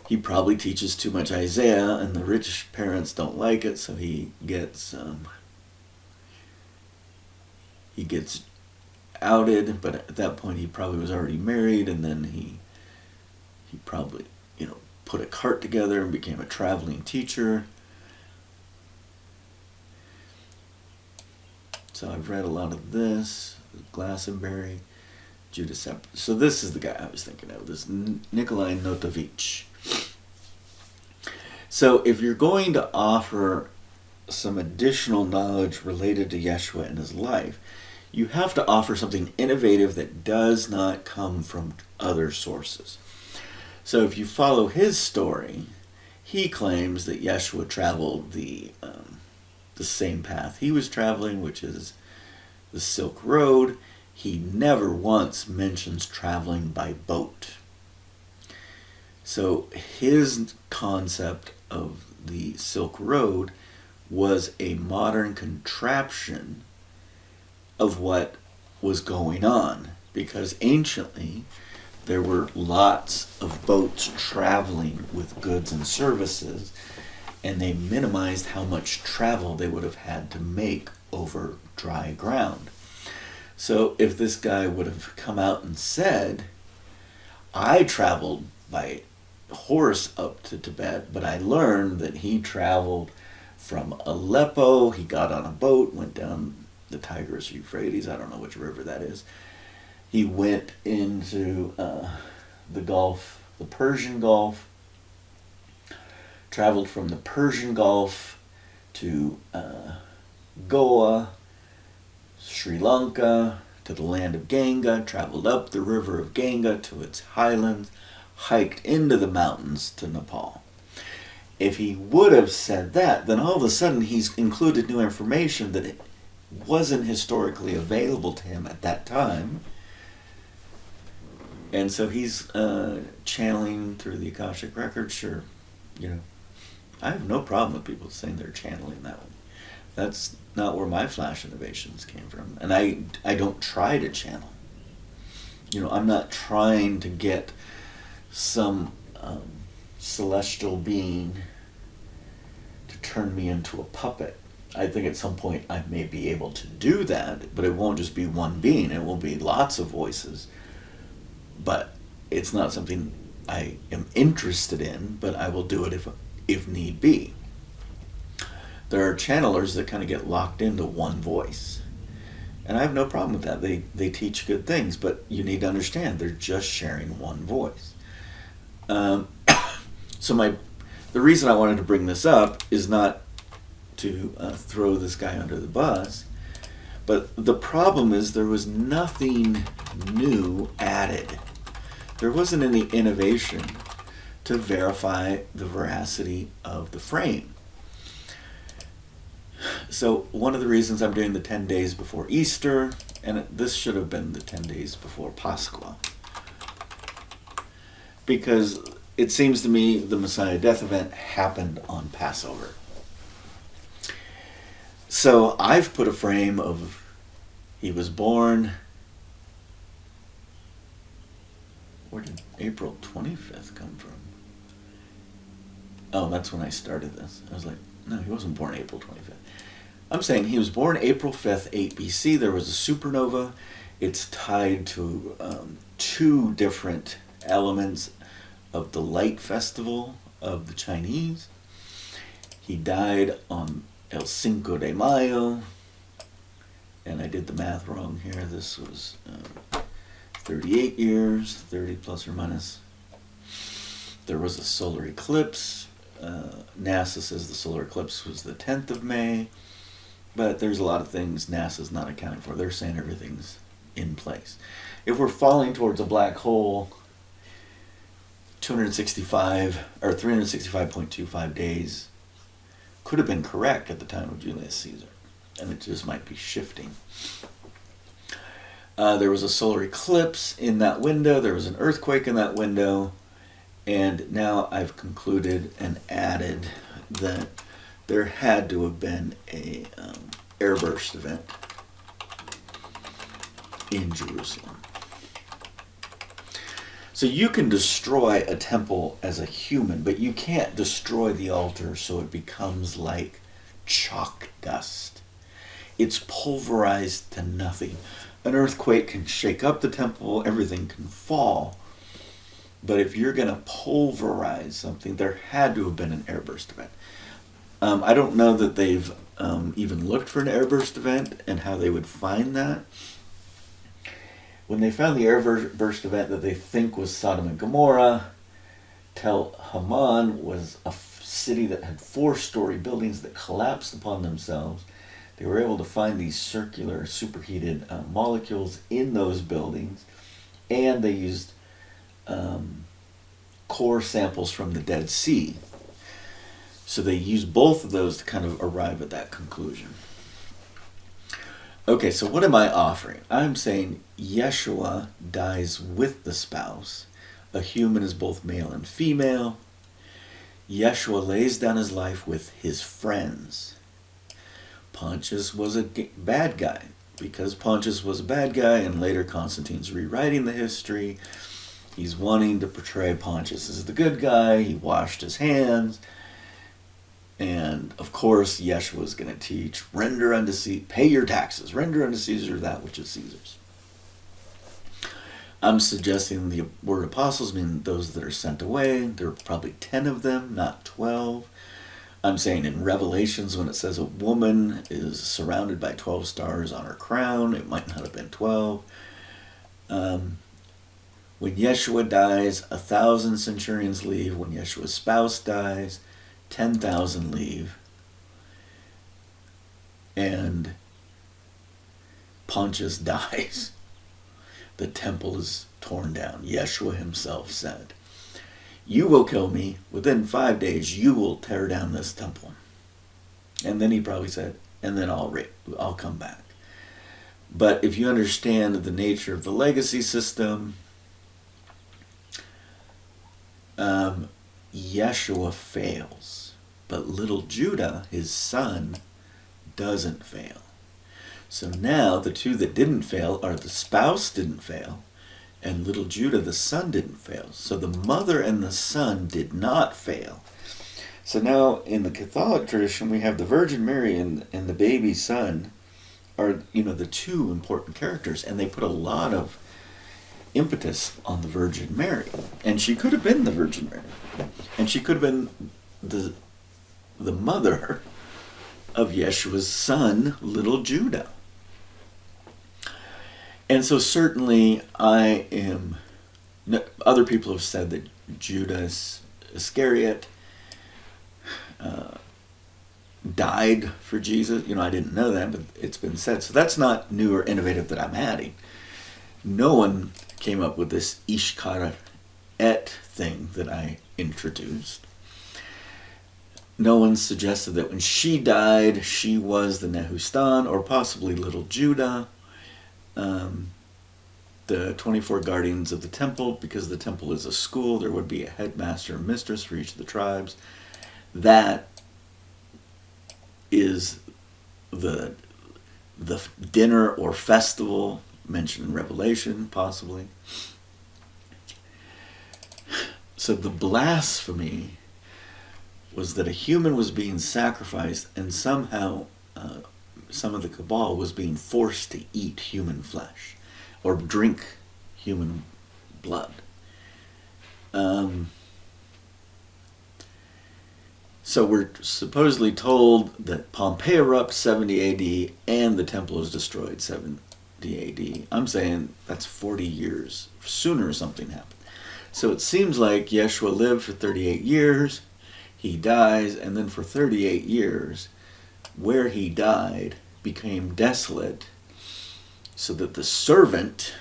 he probably teaches too much Isaiah, and the rich parents don't like it, so he gets outed. But at that point, he probably was already married, and then he probably put a cart together and became a traveling teacher. So I've read a lot of this, Glastonbury, Judas. So this is the guy I was thinking of, this Nikolai Notovich. So if you're going to offer some additional knowledge related to Yeshua and his life, you have to offer something innovative that does not come from other sources. So if you follow his story, he claims that Yeshua traveled the same path he was traveling, which is the Silk Road. He never once mentions traveling by boat. So his concept of the Silk Road was a modern contraption of what was going on, because anciently there were lots of boats traveling with goods and services, and they minimized how much travel they would have had to make over dry ground. So if this guy would have come out and said, I traveled by horse up to Tibet, but I learned that he traveled from Aleppo, he got on a boat, went down the Tigris or Euphrates, I don't know which river that is. He went into the Gulf, the Persian Gulf, traveled from the Persian Gulf to Goa, Sri Lanka, to the land of Ganga, traveled up the river of Ganga to its highlands, hiked into the mountains to Nepal. If he would have said that, then all of a sudden he's included new information that it wasn't historically available to him at that time. And so he's channeling through the Akashic Record. Sure, I have no problem with people saying they're channeling that one. That's not where my flash innovations came from. And I don't try to channel. I'm not trying to get some celestial being to turn me into a puppet. I think at some point I may be able to do that, but it won't just be one being. It will be lots of voices. But it's not something I am interested in, but I will do it if need be. There are channelers that kind of get locked into one voice. And I have no problem with that. They teach good things, but you need to understand they're just sharing one voice. So the reason I wanted to bring this up is not to throw this guy under the bus, but the problem is there was nothing new added. There wasn't any innovation to verify the veracity of the frame. So one of the reasons I'm doing the 10 days before Easter, and this should have been the 10 days before Pascha, because it seems to me the Messiah death event happened on Passover. So I've put a frame of he was born, where did April 25th come from? Oh, that's when I started this. I was like, no, he wasn't born April 25th. I'm saying he was born April 5th, 8 BC. There was a supernova. It's tied to two different elements of the light festival of the Chinese. He died on El Cinco de Mayo, and I did the math wrong here. This was 38 years, 30 plus or minus. There was a solar eclipse NASA says the solar eclipse was the 10th of May, but there's a lot of things NASA's not accounting for. They're saying everything's in place. If we're falling towards a black hole, 265 or 365.25 days could have been correct at the time of Julius Caesar, and it just might be shifting. There was a solar eclipse in that window. There was an earthquake in that window. And now I've concluded and added that there had to have been a airburst event in Jerusalem. So you can destroy a temple as a human, but you can't destroy the altar so it becomes like chalk dust. It's pulverized to nothing. An earthquake can shake up the temple, everything can fall. But if you're going to pulverize something, there had to have been an airburst event. I don't know that they've even looked for an airburst event and how they would find that. When they found the airburst event that they think was Sodom and Gomorrah, Tel Haman was a city that had 4-story buildings that collapsed upon themselves. They were able to find these circular superheated molecules in those buildings, and they used core samples from the Dead Sea. So they used both of those to kind of arrive at that conclusion. Okay, so what am I offering? I'm saying Yeshua dies with the spouse. A human is both male and female. Yeshua lays down his life with his friends. Pontius was a bad guy. Because Pontius was a bad guy, and later Constantine's rewriting the history, he's wanting to portray Pontius as the good guy. He washed his hands. And, of course, Yeshua is going to teach, render unto Caesar, pay your taxes, render unto Caesar that which is Caesar's. I'm suggesting the word apostles mean those that are sent away. There are probably 10 of them, not 12. I'm saying in Revelations, when it says a woman is surrounded by 12 stars on her crown, it might not have been 12. When Yeshua dies, 1,000 centurions leave. When Yeshua's spouse dies, 10,000 leave. And Pontius dies. The temple is torn down. Yeshua himself said, "You will kill me. Within 5 days, you will tear down this temple." And then he probably said, and then I'll come back. But if you understand the nature of the legacy system, Yeshua fails. But little Judah, his son, doesn't fail. So now the two that didn't fail are the spouse didn't fail, and little Judah, the son, didn't fail. So the mother and the son did not fail. So now in the Catholic tradition, we have the Virgin Mary and the baby son are, the two important characters, and they put a lot of impetus on the Virgin Mary. And she could have been the Virgin Mary. And she could have been the mother of Yeshua's son, little Judah. And so certainly other people have said that Judas Iscariot died for Jesus. I didn't know that, but it's been said. So that's not new or innovative that I'm adding. No one came up with this Ishkar et thing that I introduced. No one suggested that when she died, she was the Nehustan, or possibly little Judah. The 24 guardians of the temple, because the temple is a school, there would be a headmaster and mistress for each of the tribes. That is the dinner or festival mentioned in Revelation, possibly. So the blasphemy was that a human was being sacrificed, and somehow some of the cabal was being forced to eat human flesh or drink human blood. So we're supposedly told that Pompeii erupts 70 AD and the temple is destroyed 70 AD. I'm saying that's 40 years sooner something happened. So it seems like Yeshua lived for 38 years. He dies, and then for 38 years, where he died became desolate, so that the servant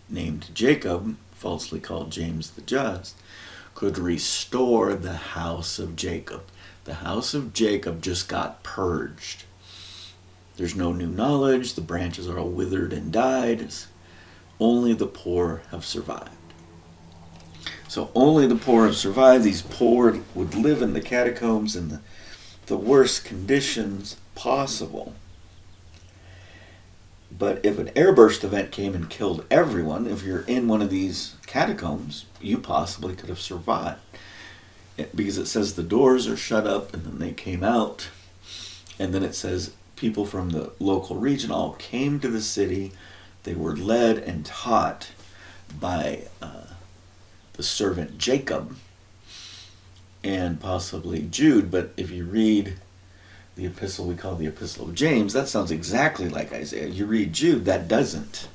named Jacob, falsely called James the Just, could restore the house of Jacob. The house of Jacob just got purged. There's no new knowledge. The branches are all withered and died. Only the poor have survived. So only the poor have survived. These poor would live in the catacombs in the worst conditions possible. But if an airburst event came and killed everyone, if you're in one of these catacombs, you possibly could have survived. Because it says the doors are shut up, and then they came out. And then it says people from the local region all came to the city. They were led and taught by the servant Jacob and possibly Jude. But if you read the epistle we call the Epistle of James, that sounds exactly like Isaiah. You read Jude, that doesn't.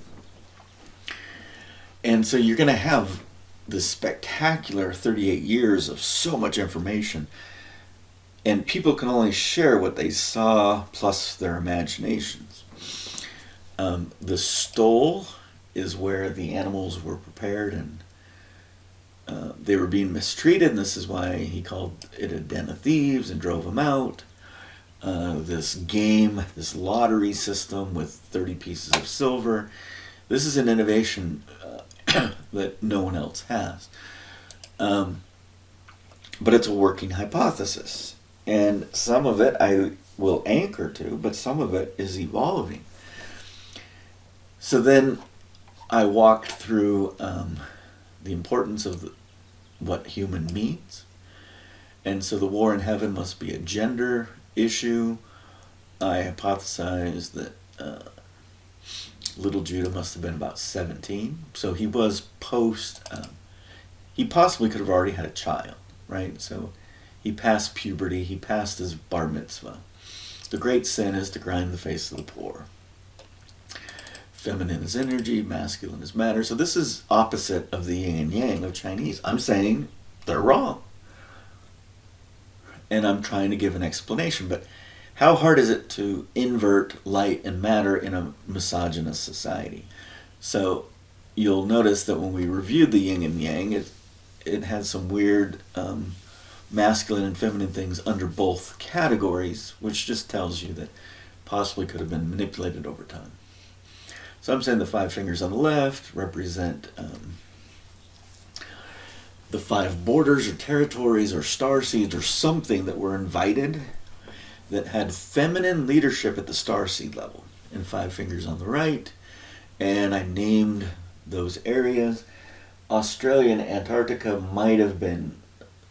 And so you're going to have this spectacular 38 years of so much information, and people can only share what they saw plus their imaginations. The stole is where the animals were prepared and they were being mistreated, and this is why he called it a den of thieves and drove them out. This game, this lottery system with 30 pieces of silver, this is an innovation that no one else has. But it's a working hypothesis. And some of it I will anchor to, but some of it is evolving. So then I walked through the importance of what human means. And so the war in heaven must be a gender issue. I hypothesized that little Judah must have been about 17. So he was he possibly could have already had a child, right? So he passed puberty, he passed his bar mitzvah. The great sin is to grind the face of the poor. Feminine is energy, masculine is matter. So this is opposite of the yin and yang of Chinese. I'm saying they're wrong. And I'm trying to give an explanation, but how hard is it to invert light and matter in a misogynist society? So you'll notice that when we reviewed the yin and yang, it had some weird masculine and feminine things under both categories, which just tells you that possibly could have been manipulated over time. So I'm saying the 5 fingers on the left represent the 5 borders or territories or star seeds or something that were invited that had feminine leadership at the star seed level, and 5 fingers on the right. And I named those areas. Australia and Antarctica might have been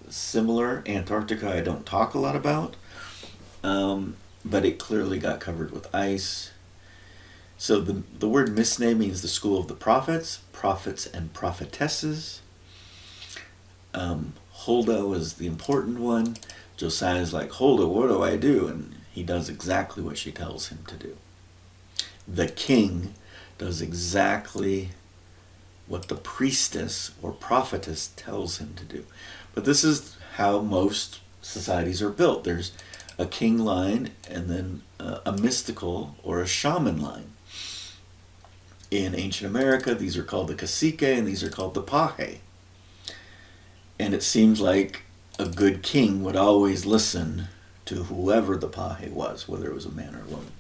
similar. Antarctica I don't talk a lot about, but it clearly got covered with ice. So the word misne means the school of the prophets and prophetesses. Huldah was the important one. Josiah's like, Huldah, what do I do? And he does exactly what she tells him to do. The king does exactly what the priestess or prophetess tells him to do. But this is how most societies are built. There's a king line and then a mystical or a shaman line. In ancient America, these are called the cacique and these are called the paje. And it seems like a good king would always listen to whoever the paje was, whether it was a man or a woman.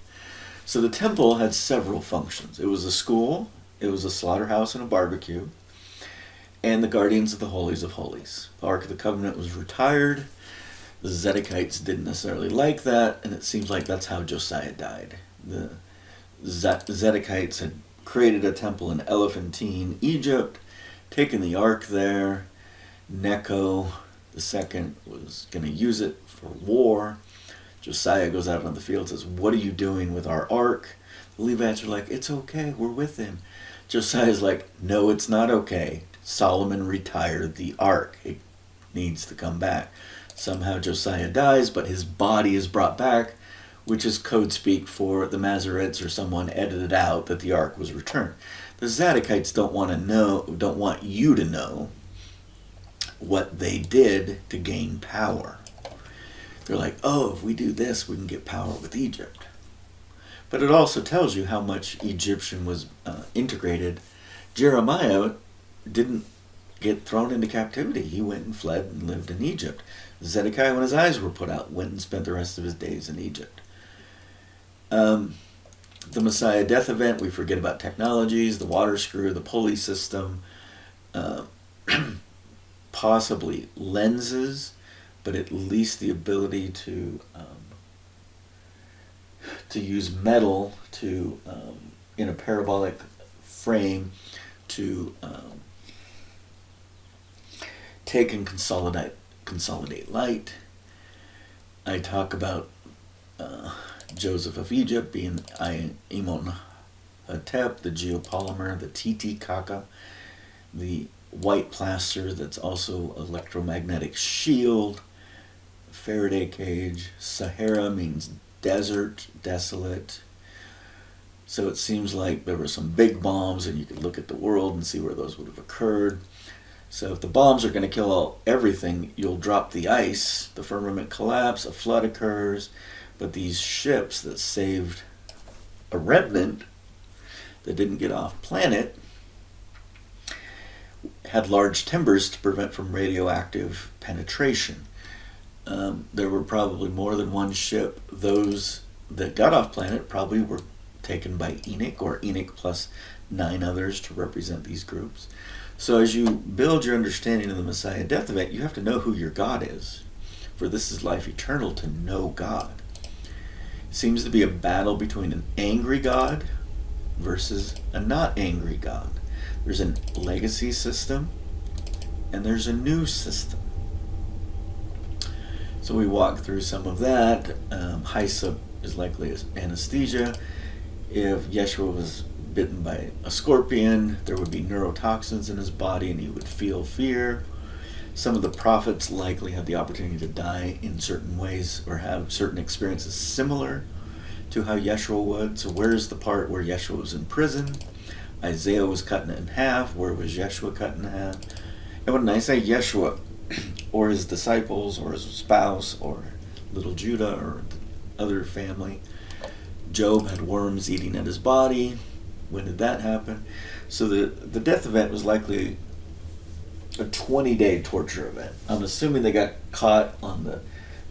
So the temple had several functions. It was a school, it was a slaughterhouse and a barbecue, and the guardians of the holies of holies. The Ark of the Covenant was retired. The Zedekites didn't necessarily like that, and it seems like that's how Josiah died. The Zedekites had created a temple in Elephantine, Egypt, taken the ark there. Necho II was going to use it for war. Josiah goes out on the field and says, what are you doing with our ark? The Levites are like, it's okay, we're with him. Josiah's like, no, it's not okay. Solomon retired the ark. It needs to come back. Somehow Josiah dies, but his body is brought back, which is code speak for the Masoretes or someone edited out that the ark was returned. The Zadokites don't want you to know what they did to gain power. They're like, oh, if we do this, we can get power with Egypt. But it also tells you how much Egyptian was integrated. Jeremiah didn't get thrown into captivity. He went and fled and lived in Egypt. Zedekiah, when his eyes were put out, went and spent the rest of his days in Egypt. The Messiah death event, we forget about technologies, the water screw, the pulley system, possibly lenses, but at least the ability to use metal to in a parabolic frame to take and consolidate light. I talk about Joseph of Egypt being Imhotep, the geopolymer, the Titicaca, the white plaster that's also electromagnetic shield, Faraday cage. Sahara means desert, desolate. So it seems like there were some big bombs and you could look at the world and see where those would have occurred. So if the bombs are going to kill everything, you'll drop the ice, the firmament collapse, a flood occurs. But these ships that saved a remnant that didn't get off planet had large timbers to prevent from radioactive penetration. There were probably more than one ship. Those that got off planet probably were taken by Enoch, or Enoch plus 9 others to represent these groups. So as you build your understanding of the Messiah death event, you have to know who your God is. For this is life eternal, to know God. It seems to be a battle between an angry God versus a not angry God. There's a legacy system and there's a new system. So we walk through some of that. Hyssop is likely as anesthesia. If Yeshua was bitten by a scorpion, there would be neurotoxins in his body and he would feel fear. Some of the prophets likely had the opportunity to die in certain ways or have certain experiences similar to how Yeshua would. So where's the part where Yeshua was in prison? Isaiah was cut in half. Where was Yeshua cut in half? And when I say Yeshua, or his disciples, or his spouse, or little Judah, or the other family, Job had worms eating at his body. When did that happen? So the death event was likely a 20-day torture event. I'm assuming they got caught on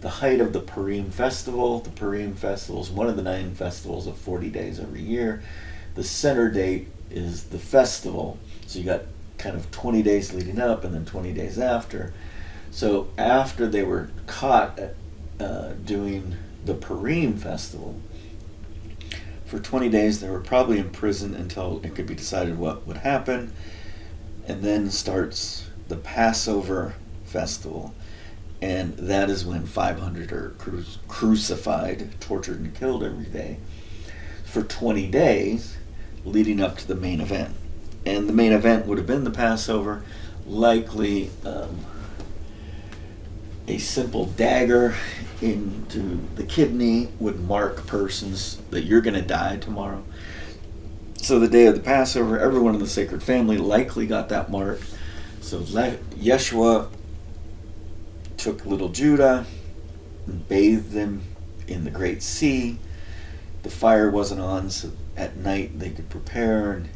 the height of the Purim festival. The Purim festival is one of the 9 festivals of 40 days every year. The center date is the festival. So you got kind of 20 days leading up and then 20 days after. So after they were caught doing the Purim festival, for 20 days they were probably in prison until it could be decided what would happen. And then starts the Passover festival. And that is when 500 are crucified, tortured, and killed every day for 20 days leading up to the main event. And the main event would have been the Passover, likely a simple dagger into the kidney would mark persons that you're going to die tomorrow. So the day of the Passover, everyone in the sacred family likely got that mark. So Yeshua took little Judah and bathed them in the Great Sea. The fire wasn't on, so at night they could prepare. And,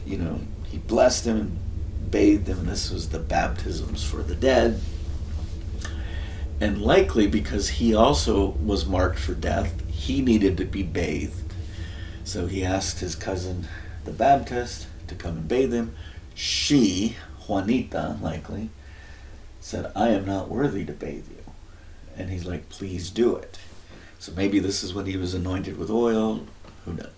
he blessed them and bathed them. And this was the baptisms for the dead. And likely because he also was marked for death, he needed to be bathed. So he asked his cousin, the Baptist, to come and bathe him. She, Juanita, likely, said, I am not worthy to bathe you. And he's like, please do it. So maybe this is when he was anointed with oil. Who knows?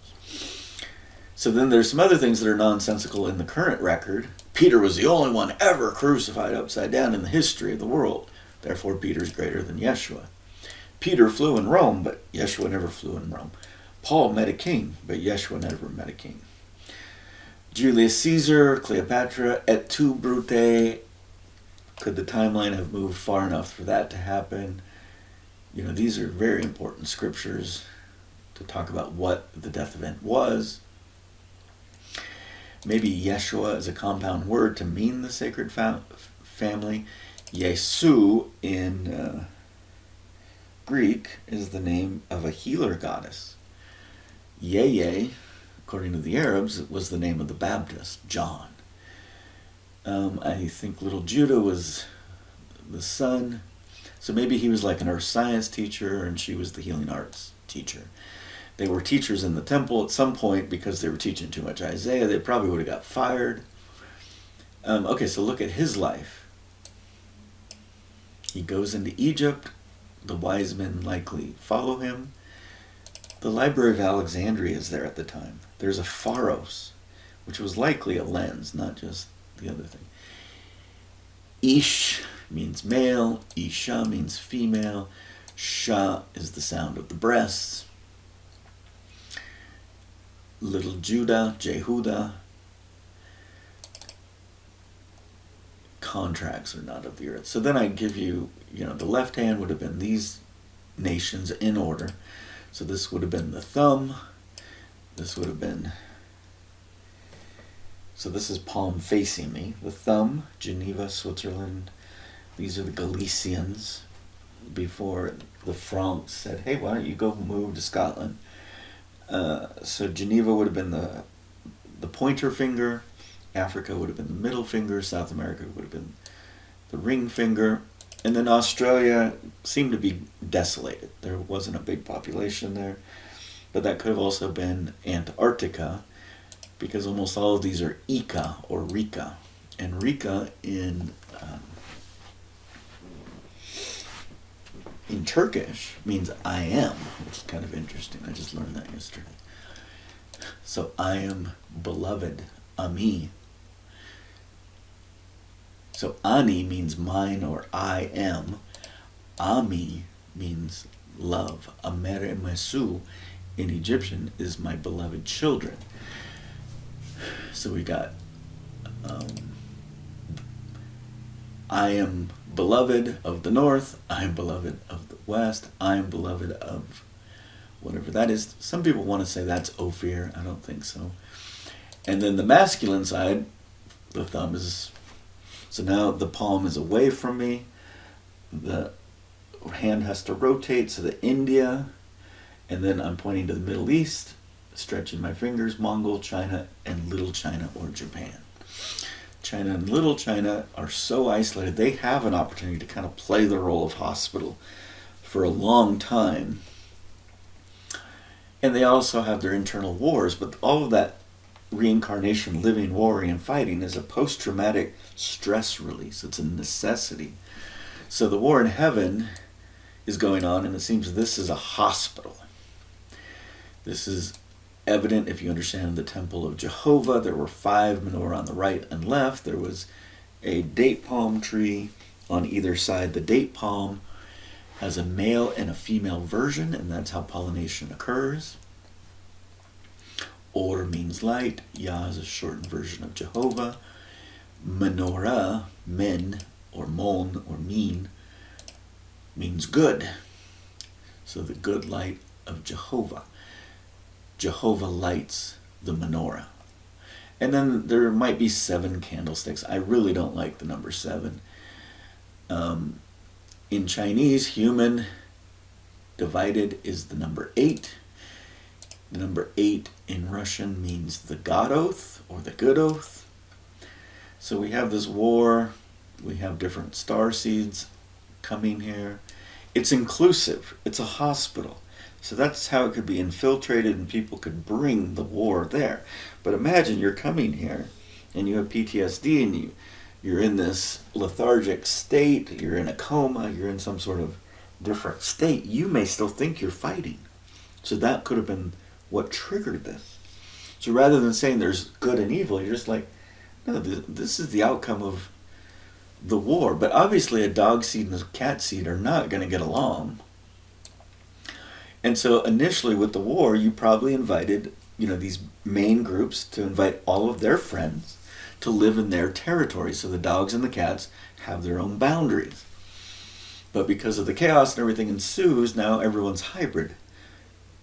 So then there's some other things that are nonsensical in the current record. Peter was the only one ever crucified upside down in the history of the world. Therefore, Peter's greater than Yeshua. Peter flew in Rome, but Yeshua never flew in Rome. Paul met a king, but Yeshua never met a king. Julius Caesar, Cleopatra, et tu, Brute. Could the timeline have moved far enough for that to happen? These are very important scriptures to talk about what the death event was. Maybe Yeshua is a compound word to mean the sacred family. Yesu in Greek is the name of a healer goddess. Yeye, according to the Arabs, it was the name of the Baptist, John. I think little Judah was the son. So maybe he was like an earth science teacher and she was the healing arts teacher. They were teachers in the temple at some point because they were teaching too much Isaiah. They probably would have got fired. Okay, so look at his life. He goes into Egypt. The wise men likely follow him. The Library of Alexandria is there at the time. There's a pharos, which was likely a lens, not just the other thing. Ish means male. Isha means female. Sha is the sound of the breasts. Little Judah, Jehudah. Contracts are not of the earth. So then I give you, the left hand would have been these nations in order. So this would have been the thumb. This would have been, so this is palm facing me. The thumb, Geneva, Switzerland. These are the Galicians before the Franks said, hey, why don't you go move to Scotland? So Geneva would have been the pointer finger. Africa would have been the middle finger. South America would have been the ring finger. And then Australia seemed to be desolated. There wasn't a big population there. But that could have also been Antarctica, because almost all of these are Ika or Rika. And Rika in Turkish means I am, which is kind of interesting. I just learned that yesterday. So I am beloved, Ami. So Ani means mine or I am. Ami means love. Amere Mesu in Egyptian is my beloved children. So we got I am beloved of the north, I am beloved of the west, I am beloved of whatever that is. Some people want to say that's Ophir. I don't think so. And then the masculine side, the thumb is, so now the palm is away from me. The hand has to rotate, so the India, and then I'm pointing to the Middle East, stretching my fingers, Mongol, China, and Little China or Japan. China and Little China are so isolated, they have an opportunity to kind of play the role of hospital for a long time. And they also have their internal wars, but all of that reincarnation, living, warring, and fighting is a post-traumatic stress release. It's a necessity. So the war in heaven is going on, and it seems this is a hospital. This is evident if you understand the temple of Jehovah. There were 5 menorah on the right and left. There was a date palm tree on either side. The date palm has a male and a female version, and that's how pollination occurs. Or means light. Yah is a shortened version of Jehovah. Menorah, men, or mon, or mean, means good. So the good light of Jehovah. Jehovah lights the menorah. And then there might be 7 candlesticks. I really don't like the number 7. In Chinese, human divided is the number 8. The number 8 in Russian means the God oath or the good oath. So we have this war. We have different star seeds coming here. It's inclusive. It's a hospital. So that's how it could be infiltrated and people could bring the war there. But imagine you're coming here and you have PTSD and you're in this lethargic state, you're in a coma, you're in some sort of different state. You may still think you're fighting. So that could have been what triggered this. So rather than saying there's good and evil, you're just like, no, this is the outcome of the war. But obviously a dog seed and a cat seed are not going to get along. And so initially with the war, you probably invited, these main groups to invite all of their friends to live in their territory. So the dogs and the cats have their own boundaries. But because of the chaos and everything ensues, now everyone's hybrid.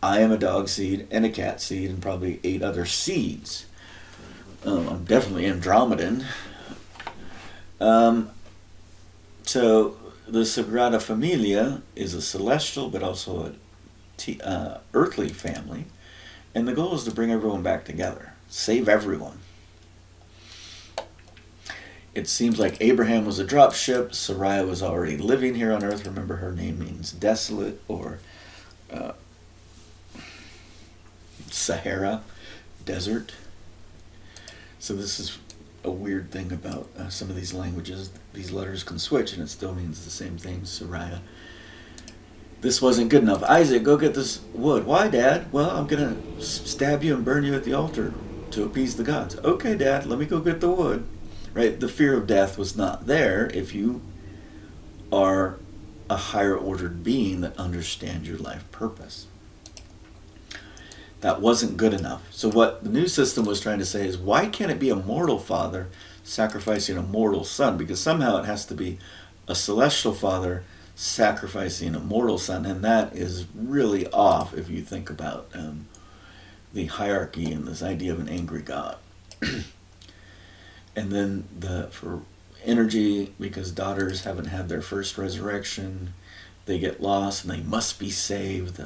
I am a dog seed and a cat seed and probably 8 other seeds. I'm definitely Andromedan. So the Sagrada Familia is a celestial but also a earthly family, and the goal is to bring everyone back together, save everyone. It seems like Abraham was a drop ship. Sarai was already living here on earth. Remember, her name means desolate, or Sahara, desert. So this is a weird thing about some of these languages. These letters can switch and it still means the same thing, Sarai. This wasn't good enough. Isaac, go get this wood. Why, Dad? Well, I'm going to stab you and burn you at the altar to appease the gods. Okay, Dad, let me go get the wood. Right? The fear of death was not there if you are a higher ordered being that understands your life purpose. That wasn't good enough. So what the new system was trying to say is, why can't it be a mortal father sacrificing a mortal son? Because somehow it has to be a celestial father sacrificing a mortal son, and that is really off if you think about the hierarchy and this idea of an angry God. And then for energy, because daughters haven't had their first resurrection, they get lost and they must be saved.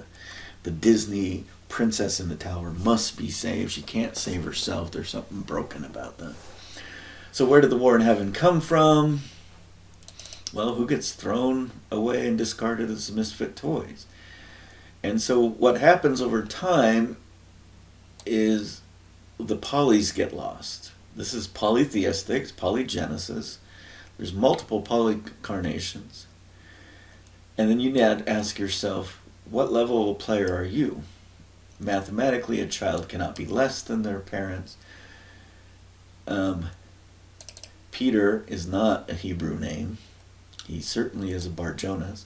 The Disney princess in the tower must be saved. She can't save herself. There's something broken about that. So where did the war in heaven come from? Well, who gets thrown away and discarded as misfit toys? And so what happens over time is the polys get lost. This is polytheistic, it's polygenesis. There's multiple polycarnations. And then you need to ask yourself, what level of player are you? Mathematically, a child cannot be less than their parents. Peter is not a Hebrew name. He certainly is a Bar Jonas.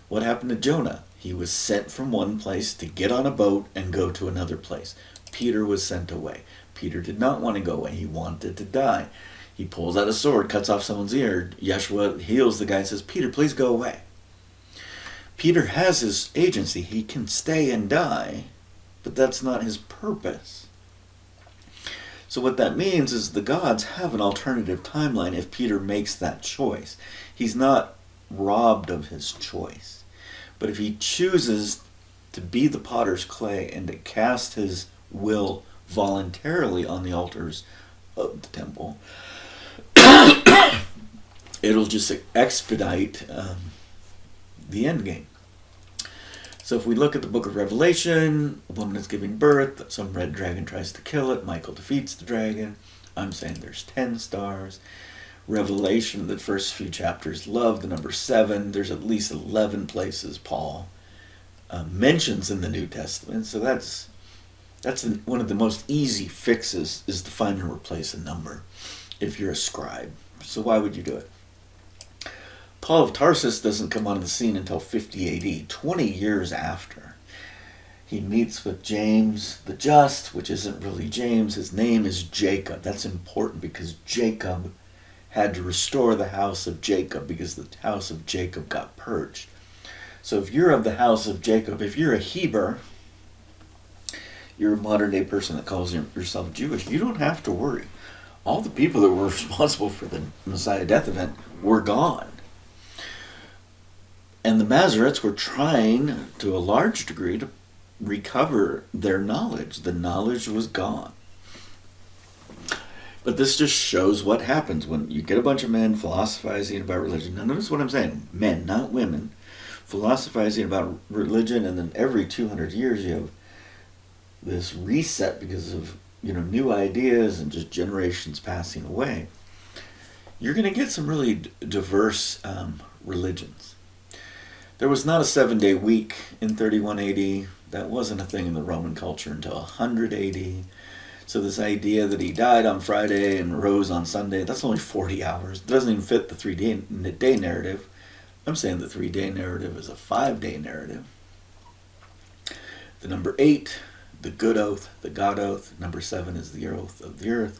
What happened to Jonah? He was sent from one place to get on a boat and go to another place. Peter was sent away. Peter did not want to go away. He wanted to die. He pulls out a sword, cuts off someone's ear. Yeshua heals the guy and says, Peter, please go away. Peter has his agency. He can stay and die, but that's not his purpose. So what that means is the gods have an alternative timeline if Peter makes that choice. He's not robbed of his choice. But if he chooses to be the potter's clay and to cast his will voluntarily on the altars of the temple, it'll just expedite the end game. So if we look at the book of Revelation, a woman is giving birth, some red dragon tries to kill it, Michael defeats the dragon. I'm saying there's 10 stars. Revelation, the first few chapters, love the number 7. There's at least 11 places Paul mentions in the New Testament. So that's one of the most easy fixes, is to find and replace a number if you're a scribe. So why would you do it? Paul of Tarsus doesn't come on the scene until 50 AD, 20 years after. He meets with James the Just, which isn't really James. His name is Jacob. That's important because Jacob had to restore the house of Jacob because the house of Jacob got purged. So if you're of the house of Jacob, if you're a Heber, you're a modern day person that calls yourself Jewish, you don't have to worry. All the people that were responsible for the Messiah death event were gone. And the Masoretes were trying, to a large degree, to recover their knowledge. The knowledge was gone. But this just shows what happens when you get a bunch of men philosophizing about religion. Now notice what I'm saying. Men, not women. Philosophizing about religion, and then every 200 years you have this reset because of new ideas and just generations passing away. You're going to get some really diverse religions. There was not a 7-day week in 31 AD. That wasn't a thing in the Roman culture until 100 AD. So this idea that he died on Friday and rose on Sunday, that's only 40 hours. It doesn't even fit the 3-day narrative. I'm saying the 3-day narrative is a 5-day narrative. The number 8, the good oath, the God oath. Number 7 is the oath of the earth,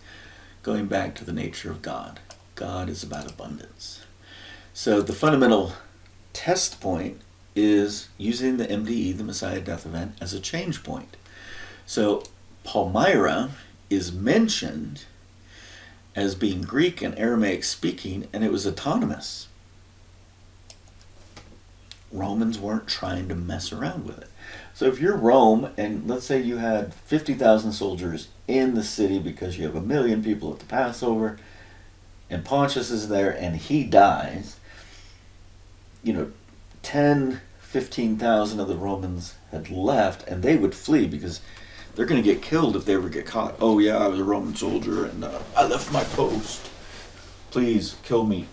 going back to the nature of God. God is about abundance. So the fundamental test point is using the MDE, the Messiah death event, as a change point. So Palmyra is mentioned as being Greek and Aramaic speaking, and it was autonomous. Romans weren't trying to mess around with it. So if you're Rome, and let's say you had 50,000 soldiers in the city because you have 1,000,000 people at the Passover, and Pontius is there and he dies, 10, 15,000 of the Romans had left, and they would flee because they're going to get killed if they ever get caught. Oh yeah, I was a Roman soldier and I left my post. Please kill me.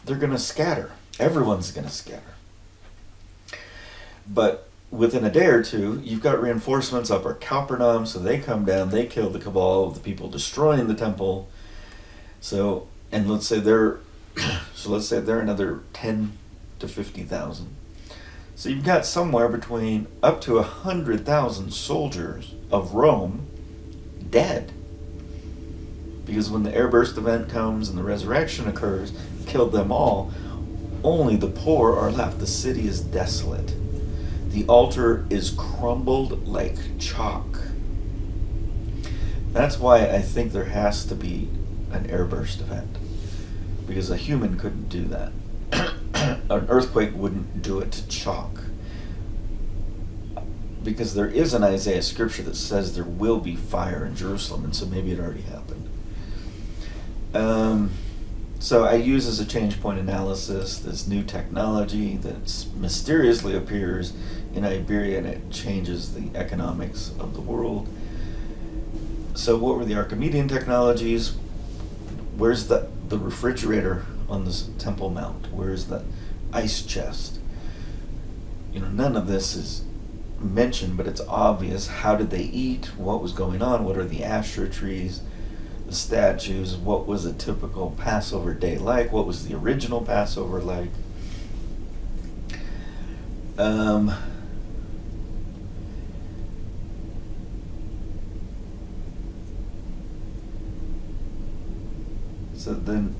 They're going to scatter. Everyone's going to scatter. But within a day or two, you've got reinforcements up at Capernaum, so they come down, they kill the cabal of the people destroying the temple. So, and let's say they're another 10 to 50,000. So you've got somewhere between up to 100,000 soldiers of Rome dead. Because when the airburst event comes and the resurrection occurs, killed them all, only the poor are left. The city is desolate. The altar is crumbled like chalk. That's why I think there has to be an airburst event. Because a human couldn't do that. An earthquake wouldn't do it to chalk. Because there is an Isaiah scripture that says there will be fire in Jerusalem, and so maybe it already happened. So I use as a change point analysis this new technology that mysteriously appears in Iberia, and it changes the economics of the world. So what were the Archimedean technologies? Where's the refrigerator on this Temple Mount? Where's the ice chest? None of this is mentioned, but it's obvious. How did they eat? What was going on? What are the Asherah trees? The statues? What was a typical Passover day like? What was the original Passover like? So then,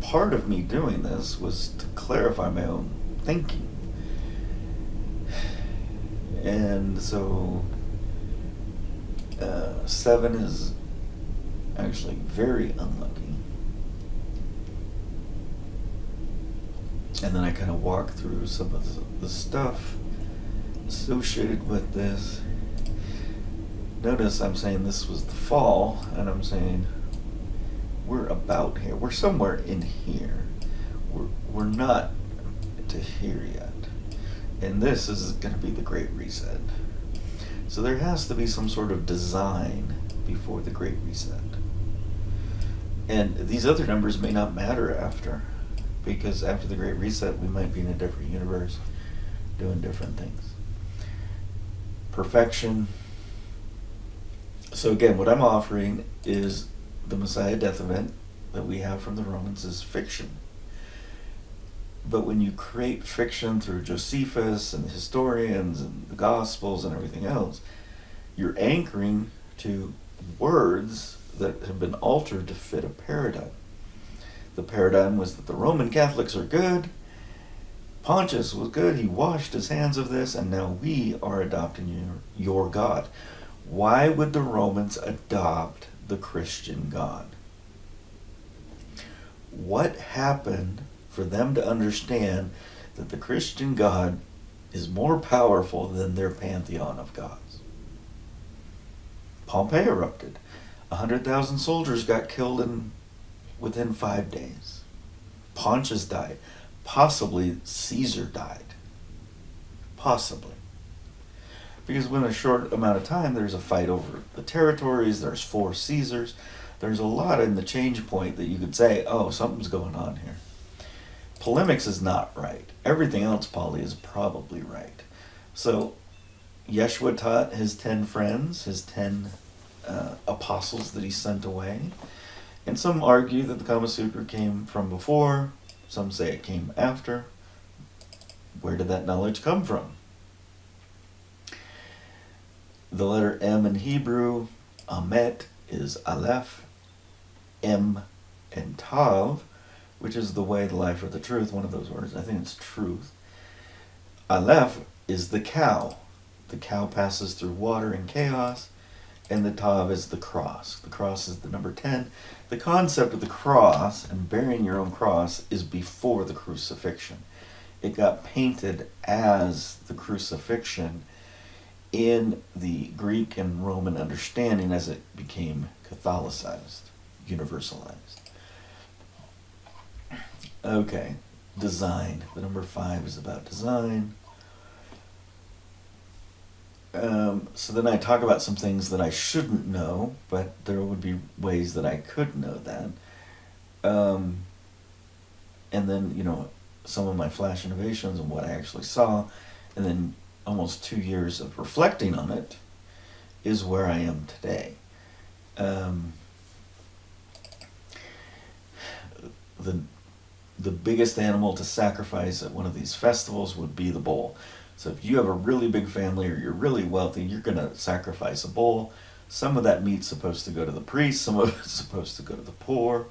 part of me doing this was to clarify my own thinking. And so 7 is actually very unlucky. And then I kind of walk through some of the stuff associated with this. Notice I'm saying this was the fall, and I'm saying we're about here. We're somewhere in here. We're not to here yet. And this is going to be the Great Reset. So there has to be some sort of design before the Great Reset. And these other numbers may not matter after, because after the Great Reset we might be in a different universe doing different things. Perfection. So again, what I'm offering is the Messiah death event that we have from the Romans is fiction. But when you create fiction through Josephus and the historians and the Gospels and everything else, you're anchoring to words that have been altered to fit a paradigm. The paradigm was that the Roman Catholics are good, Pontius was good, he washed his hands of this, and now we are adopting your God. Why would the Romans adopt the Christian God? What happened for them to understand that the Christian God is more powerful than their pantheon of gods? Pompeii erupted. 100,000 soldiers got killed within 5 days. Pontius died. Possibly Caesar died. Possibly. Because within a short amount of time, there's a fight over the territories, there's 4 Caesars. There's a lot in the change point that you could say, oh, something's going on here. Polemics is not right. Everything else, Polly, is probably right. So Yeshua taught his 10 friends, his 10 apostles that he sent away. And some argue that the Kama Sutra came from before. Some say it came after. Where did that knowledge come from? The letter M in Hebrew, Amet, is Aleph, M, and Tav, which is the way, the life, or the truth, one of those words. I think it's truth. Aleph is the cow. The cow passes through water and chaos, and the Tav is the cross. The cross is the number 10. The concept of the cross and bearing your own cross is before the crucifixion. it got painted as the crucifixion in the Greek and Roman understanding as it became Catholicized, universalized. Okay, design. The number 5 is about design. So then I talk about some things that I shouldn't know, but there would be ways that I could know that. And then, some of my flash innovations and what I actually saw, and then almost 2 years of reflecting on it is where I am today. The biggest animal to sacrifice at one of these festivals would be the bull. So if you have a really big family or you're really wealthy, you're going to sacrifice a bull. Some of that meat's supposed to go to the priest, some of it's supposed to go to the poor.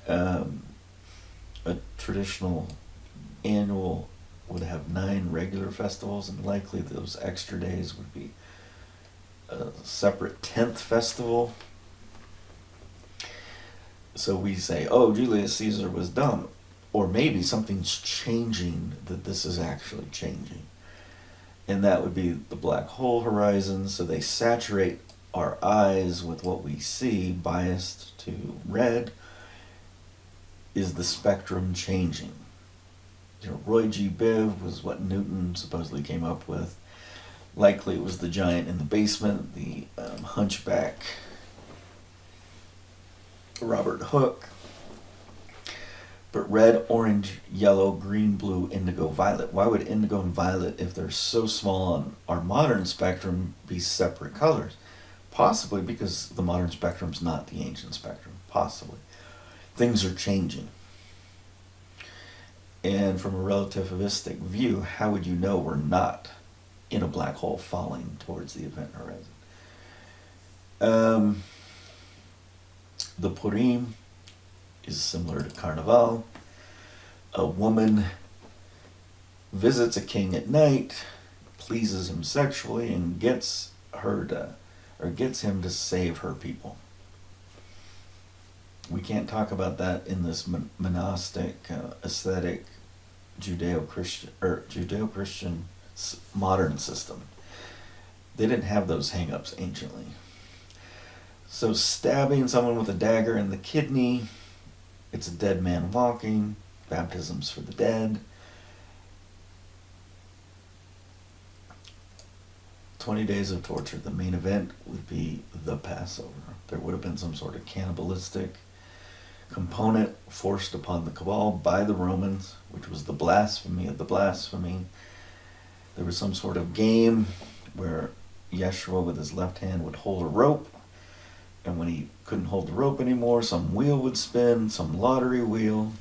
A traditional annual would have 9 regular festivals, and likely those extra days would be a separate 10th festival. So we say, oh, Julius Caesar was dumb. Or maybe something's changing, that this is actually changing. And that would be the black hole horizon. So they saturate our eyes with what we see, biased to red. Is the spectrum changing? Roy G. Biv was what Newton supposedly came up with. Likely it was the giant in the basement, the hunchback Robert Hooke. But red, orange, yellow, green, blue, indigo, violet. Why would indigo and violet, if they're so small on our modern spectrum, be separate colors? Possibly because the modern spectrum's not the ancient spectrum. Possibly. Things are changing. And from a relativistic view, how would you know we're not in a black hole falling towards the event horizon? The Purim is similar to Carnival. A woman visits a king at night, pleases him sexually, and gets him to save her people. We can't talk about that in this monastic, aesthetic, Judeo-Christian modern system. They didn't have those hang-ups anciently. So stabbing someone with a dagger in the kidney, it's a dead man walking, baptisms for the dead. 20 days of torture. The main event would be the Passover. There would have been some sort of cannibalistic component forced upon the cabal by the Romans, which was the blasphemy of the blasphemy. There was some sort of game where Yeshua with his left hand would hold a rope, and when he couldn't hold the rope anymore, some wheel would spin, some lottery wheel.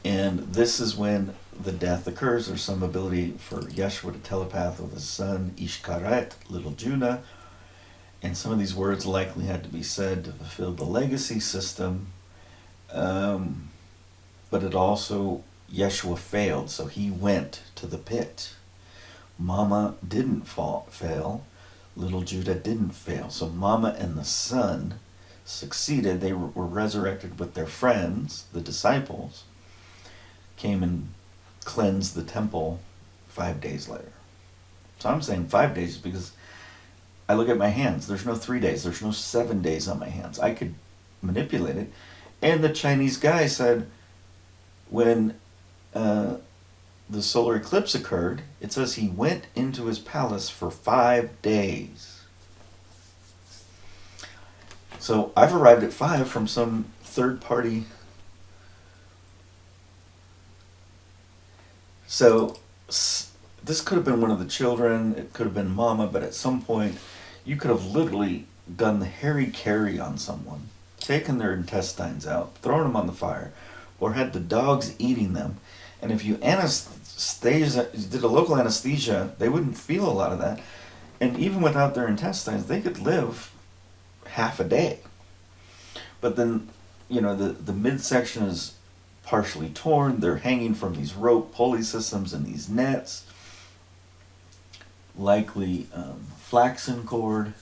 And this is when the death occurs. There's some ability for Yeshua to telepath with his son, Ishkaret, little Judah. And some of these words likely had to be said to fulfill the legacy system. But it also, Yeshua failed, so he went to the pit. Mama didn't fail. Little Judah didn't fail. So Mama and the son succeeded. They were resurrected with their friends, the disciples, came and cleansed the temple 5 days later. So I'm saying 5 days because I look at my hands. There's no 3 days. There's no 7 days on my hands. I could manipulate it. And the Chinese guy said when the solar eclipse occurred, it says he went into his palace for 5 days. So I've arrived at 5 from some third party. So this could have been one of the children, it could have been Mama, but at some point you could have literally done the Harry Carry on someone, taken their intestines out, thrown them on the fire, or had the dogs eating them. And if you did a local anesthesia, they wouldn't feel a lot of that. And even without their intestines, they could live half a day. But then, the midsection is partially torn. They're hanging from these rope pulley systems and these nets. Likely flaxen cord.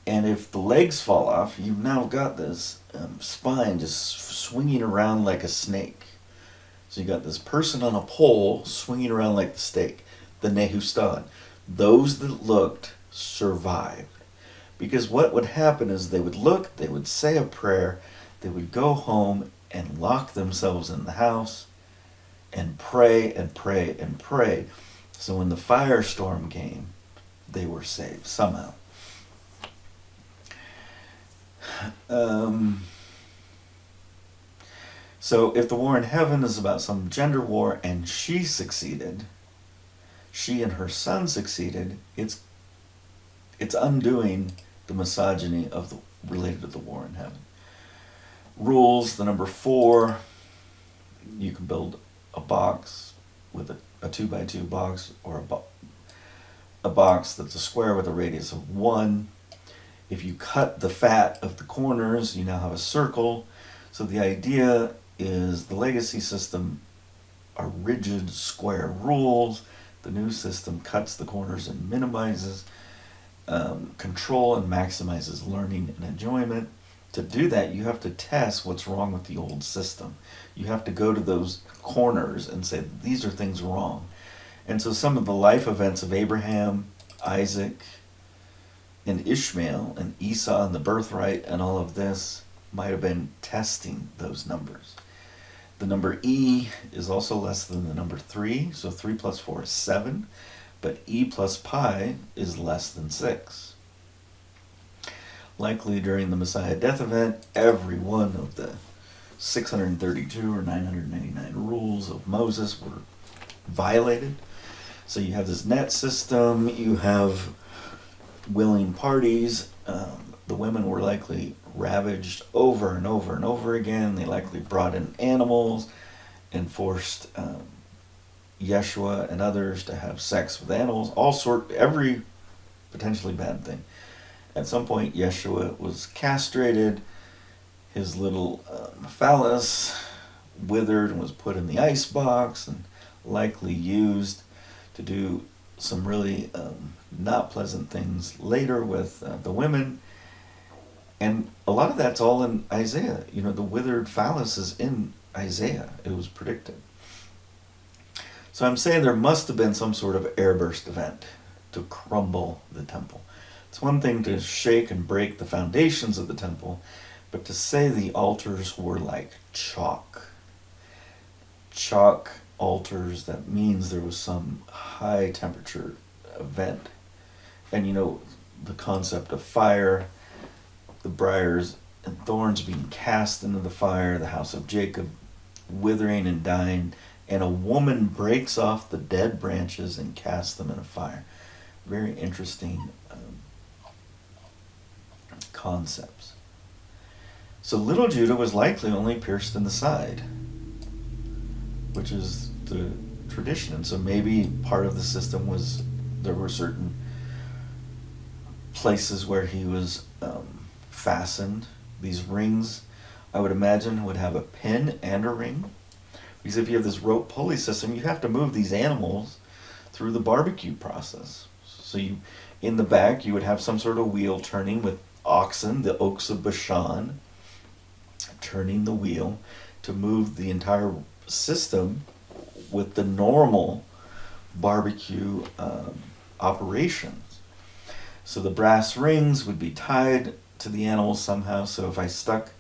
And if the legs fall off, you've now got this spine just swinging around like a snake. So you got this person on a pole swinging around like the stake, the Nehustan. Those that looked survived. Because what would happen is they would look, they would say a prayer, they would go home and lock themselves in the house and pray and pray and pray. So when the firestorm came, they were saved somehow. So if the war in heaven is about some gender war and she succeeded, she and her son succeeded, it's undoing the misogyny related to the war in heaven. Rules, the number 4, you can build a box with a 2x2 box, or a box that's a square with a radius of 1. If you cut the fat of the corners, you now have a circle. So the idea is the legacy system are rigid square rules. The new system cuts the corners and minimizes control and maximizes learning and enjoyment. To do that, you have to test what's wrong with the old system. You have to go to those corners and say, these are things wrong. And so some of the life events of Abraham, Isaac, and Ishmael, and Esau, and the birthright, and all of this might have been testing those numbers. The number E is also less than the number 3, so 3 plus 4 is 7, but E plus pi is less than 6. Likely during the Messiah death event, every one of the 632 or 999 rules of Moses were violated. So you have this net system, you have willing parties. The women were likely ravaged over and over and over again. They likely brought in animals and forced Yeshua and others to have sex with animals, every potentially bad thing. At some point, Yeshua was castrated. His little phallus withered and was put in the ice box and likely used to do some really not pleasant things later with the women. And a lot of that's all in Isaiah. You know, the withered phallus is in Isaiah. It was predicted. So I'm saying there must have been some sort of airburst event to crumble the temple. It's one thing to shake and break the foundations of the temple, but to say the altars were like chalk altars, that means there was some high temperature event. And you know, the concept of fire, the briars and thorns being cast into the fire, the house of Jacob withering and dying, and a woman breaks off the dead branches and casts them in a fire. Very interesting concepts. So little Judah was likely only pierced in the side, which is the tradition. And so maybe part of the system was there were certain places where he was fastened. These rings, I would imagine, would have a pin and a ring. Because if you have this rope pulley system, you have to move these animals through the barbecue process. So in the back, you would have some sort of wheel turning with oxen, the oaks of Bashan, turning the wheel to move the entire system with the normal barbecue operations. So the brass rings would be tied to the animals somehow. So if I stuck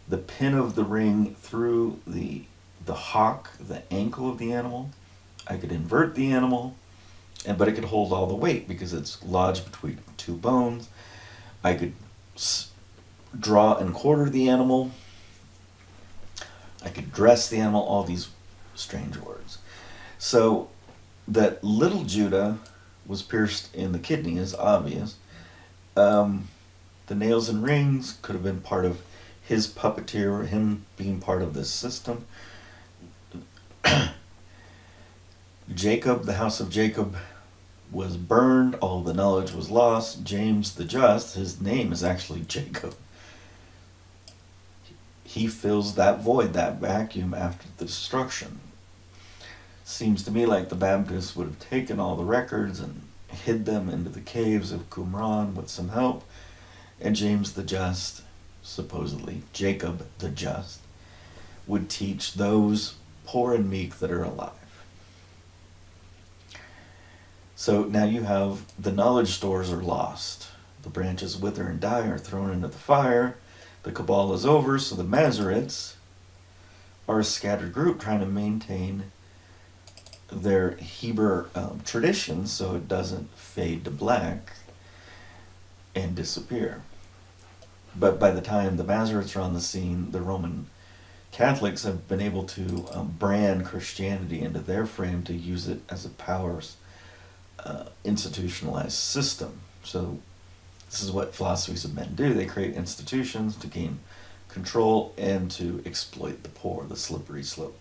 the pin of the ring through the hock, the ankle of the animal, I could invert the animal, but it could hold all the weight because it's lodged between two bones. I could draw and quarter the animal. I could dress the animal, all these strange words. So that little Judah was pierced in the kidney is obvious. The nails and rings could have been part of his puppeteer, him being part of this system. Jacob, the house of Jacob, was burned. All the knowledge was lost. James the Just, his name is actually Jacob. He fills that void, that vacuum after the destruction. Seems to me like the Baptists would have taken all the records and hid them into the caves of Qumran with some help. And James the Just, supposedly Jacob the Just, would teach those poor and meek that are alive. So now you have the knowledge stores are lost. The branches wither and die, are thrown into the fire. The cabal is over, so the Masoretes are a scattered group trying to maintain their Hebrew traditions so it doesn't fade to black and disappear. But by the time the Masoretes are on the scene, the Roman Catholics have been able to brand Christianity into their frame to use it as a power institutionalized system. So this is what philosophies of men do. They create institutions to gain control and to exploit the poor, the slippery slope.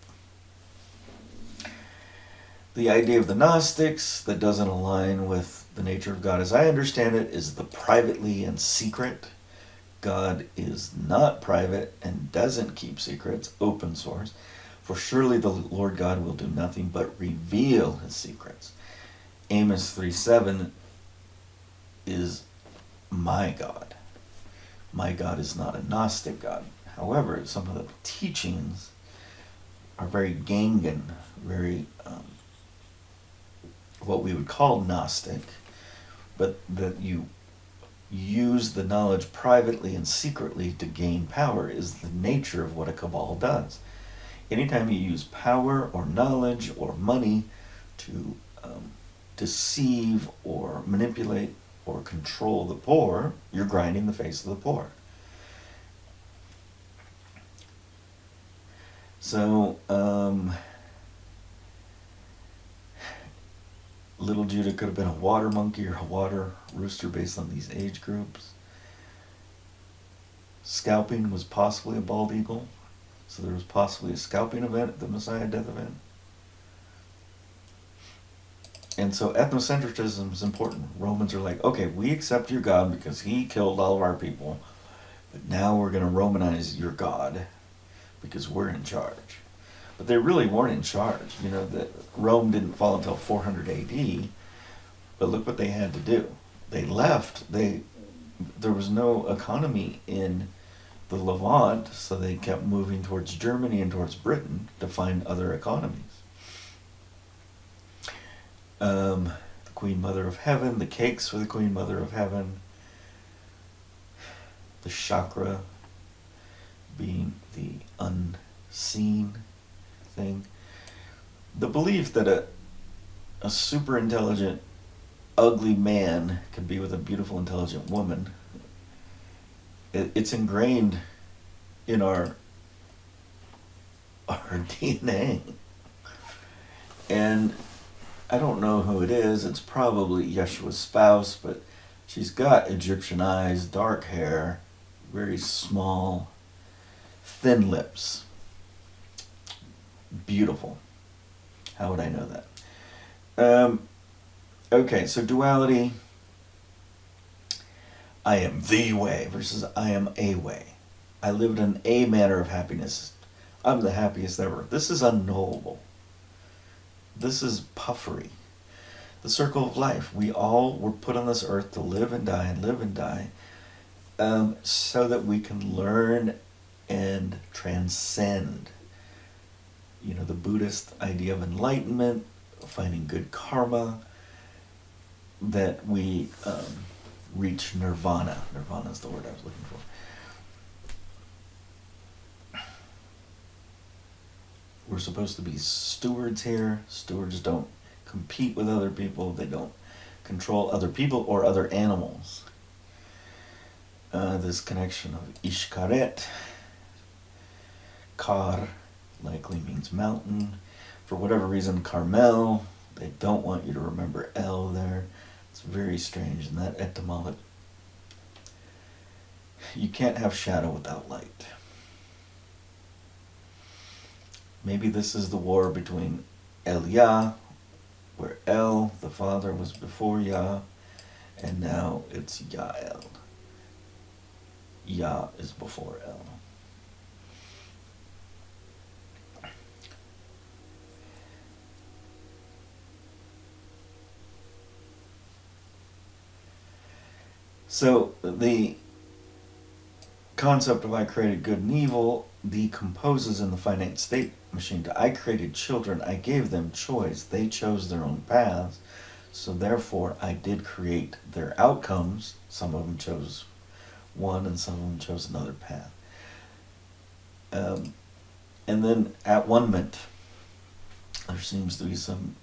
The idea of the Gnostics that doesn't align with the nature of God as I understand it is the privately and secret. God is not private and doesn't keep secrets, open source. For surely the Lord God will do nothing but reveal his secrets. Amos 3:7 is my God. My God is not a Gnostic God. However, some of the teachings are very Gangan, very what we would call Gnostic, but that you use the knowledge privately and secretly to gain power is the nature of what a cabal does. Anytime you use power or knowledge or money to deceive or manipulate or control the poor, you're grinding the face of the poor. So, little Judah could have been a water monkey or a water rooster based on these age groups. Scalping was possibly a bald eagle, so there was possibly a scalping event at the Messiah death event. And so ethnocentrism is important. Romans are like, okay, we accept your God because he killed all of our people, but now we're going to Romanize your God because we're in charge. But they really weren't in charge. You know, that Rome didn't fall until 400 AD, but look what they had to do. They left. There was no economy in the Levant, so they kept moving towards Germany and towards Britain to find other economies. The Queen Mother of Heaven, the cakes for the Queen Mother of Heaven, the chakra being the unseen thing. The belief that a super intelligent, ugly man can be with a beautiful, intelligent woman, it's ingrained in our DNA. And I don't know who it is. It's probably Yeshua's spouse, but she's got Egyptian eyes, dark hair, very small, thin lips. Beautiful. How would I know that? Okay, so duality. I am the way versus I am a way. I lived in a manner of happiness. I'm the happiest ever. This is unknowable. This is puffery. The circle of life. We all were put on this earth to live and die and live and die, so that we can learn and transcend. You know, the Buddhist idea of enlightenment, finding good karma, that we reach nirvana. Nirvana is the word I was looking for. We're supposed to be stewards here. Stewards don't compete with other people. They don't control other people or other animals. This connection of Ishkaret, Kar, likely means mountain. For whatever reason, Carmel, they don't want you to remember El there. It's very strange in that etymology. You can't have shadow without light. Maybe this is the war between El-Yah, where El, the Father, was before Yah, and now it's Yah-El. Yah is before El. So the concept of I created good and evil decomposes in the finite state machine. I created children. I gave them choice. They chose their own paths. So therefore, I did create their outcomes. Some of them chose one and some of them chose another path. And then at-one-ment. There seems to be some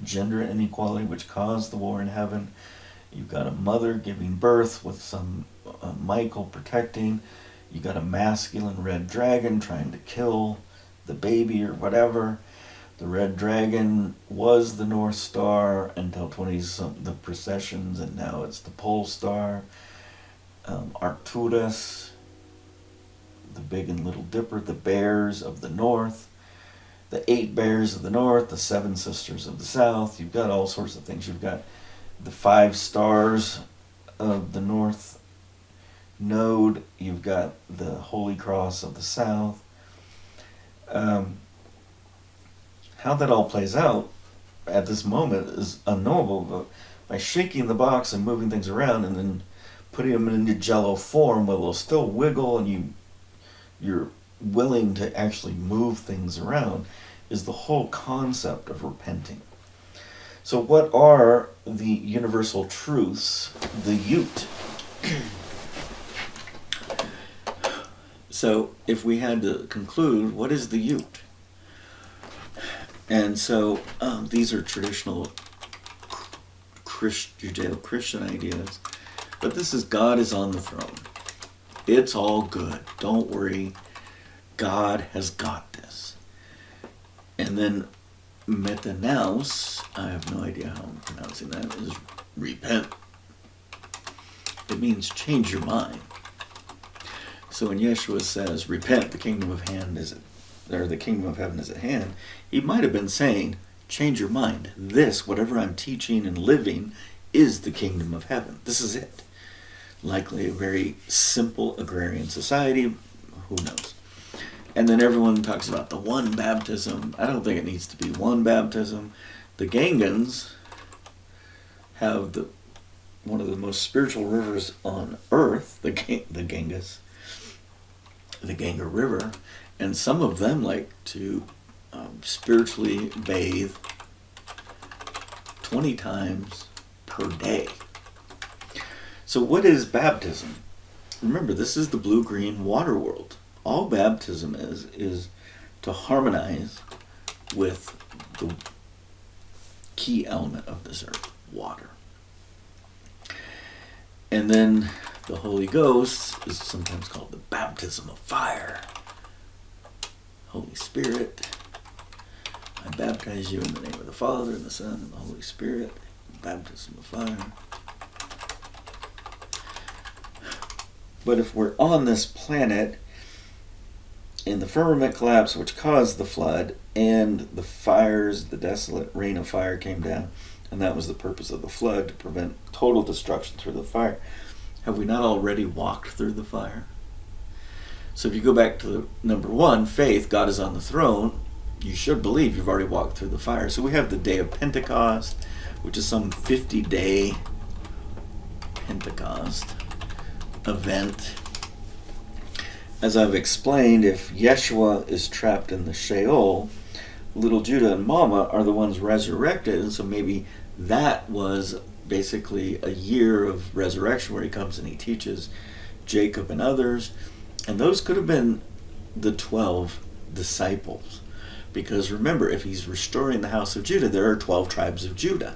gender inequality which caused the war in heaven. You've got a mother giving birth with some Michael protecting. You got a masculine red dragon trying to kill the baby or whatever. The red dragon was the North Star until the processions, and now it's the Pole Star. Arcturus, the Big and Little Dipper, the bears of the North, the 8 bears of the North, the 7 sisters of the South. You've got all sorts of things. You've got the 5 stars of the North Node. You've got the Holy Cross of the South. How that all plays out at this moment is unknowable, but by shaking the box and moving things around and then putting them into jello form where they'll still wiggle and you're willing to actually move things around is the whole concept of repenting. So what are the universal truths, the Ute? So if we had to conclude, what is the Ute? And so these are traditional Judeo-Christian ideas. But this is God is on the throne. It's all good. Don't worry. God has got this. And then metanaus, I have no idea how I'm pronouncing that, is repent. It means change your mind. So when Yeshua says, repent, the kingdom of heaven is at hand, he might have been saying, change your mind. This, whatever I'm teaching and living, is the kingdom of heaven. This is it. Likely a very simple agrarian society. Who knows? And then everyone talks about the one baptism. I don't think it needs to be one baptism. The Gangans have one of the most spiritual rivers on earth, the Ganges, the Ganga River, and some of them like to spiritually bathe 20 times per day. So what is baptism? Remember, this is the blue-green water world. All baptism is to harmonize with the key element of this earth, water. And then the Holy Ghost is sometimes called the baptism of fire. Holy Spirit, I baptize you in the name of the Father, and the Son, and the Holy Spirit. Baptism of fire. But if we're on this planet, in the firmament collapse which caused the flood, and the fires, the desolate rain of fire came down, and that was the purpose of the flood, to prevent total destruction through the fire, have we not already walked through the fire? So if you go back to number 1, faith, God is on the throne, you should believe you've already walked through the fire. So we have the day of Pentecost, which is some 50-day Pentecost event. As I've explained, if Yeshua is trapped in the Sheol, little Judah and Mama are the ones resurrected, and so maybe that was basically a year of resurrection where he comes and he teaches Jacob and others, and those could have been the 12 disciples. Because remember, if he's restoring the house of Judah, there are 12 tribes of Judah.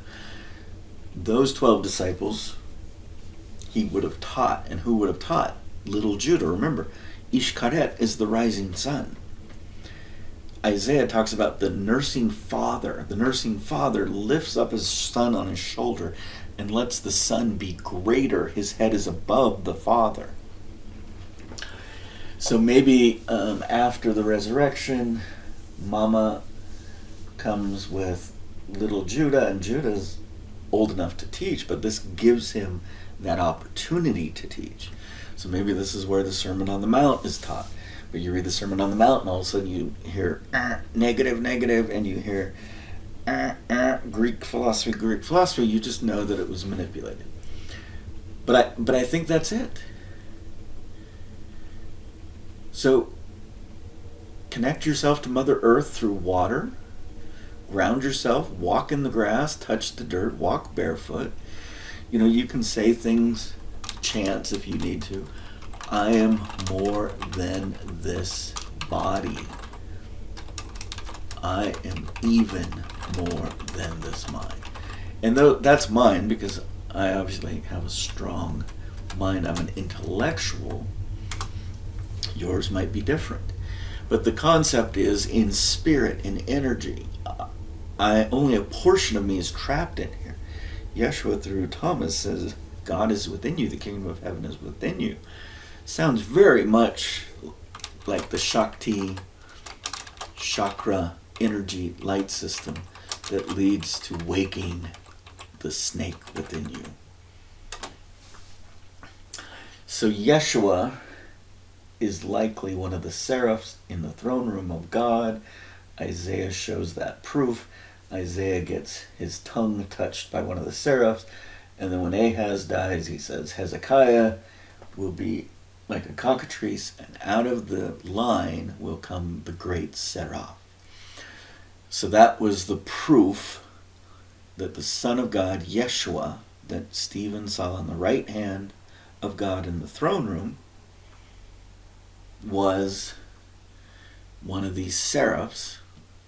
Those 12 disciples he would have taught. And who would have taught? Little Judah. Remember, Ishkaret is the rising sun. Isaiah talks about the nursing father. The nursing father lifts up his son on his shoulder and lets the son be greater. His head is above the father. So maybe after the resurrection, Mama comes with little Judah, and Judah's old enough to teach, but this gives him that opportunity to teach. So maybe this is where the Sermon on the Mount is taught. But you read the Sermon on the Mount, and all of a sudden you hear negative, and you hear Greek philosophy. You just know that it was manipulated. But I think that's it. So connect yourself to Mother Earth through water, ground yourself, walk in the grass, touch the dirt, walk barefoot. You can say things, chants if you need to. I am more than this body. I am even more than this mind. And though that's mine, because I obviously have a strong mind, I'm an intellectual, yours might be different. But the concept is in spirit, in energy. Only a portion of me is trapped in here. Yeshua through Thomas says, God is within you, the kingdom of heaven is within you. Sounds very much like the Shakti, chakra, energy light system that leads to waking the snake within you. So Yeshua is likely one of the seraphs in the throne room of God. Isaiah shows that proof. Isaiah gets his tongue touched by one of the seraphs, and then when Ahaz dies, he says Hezekiah will be like a cockatrice, and out of the line will come the great seraph. So that was the proof that the Son of God, Yeshua, that Stephen saw on the right hand of God in the throne room, was one of these seraphs,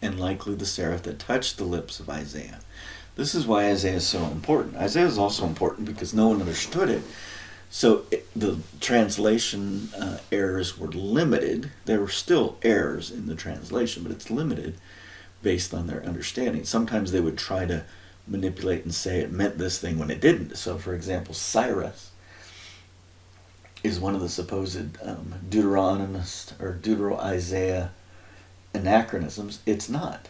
and likely the seraph that touched the lips of Isaiah. This is why Isaiah is so important. Isaiah is also important because no one understood it. So the translation errors were limited. There were still errors in the translation, but it's limited based on their understanding. Sometimes they would try to manipulate and say it meant this thing when it didn't. So, for example, Cyrus is one of the supposed Deuteronomist or Deutero-Isaiah anachronisms. It's not.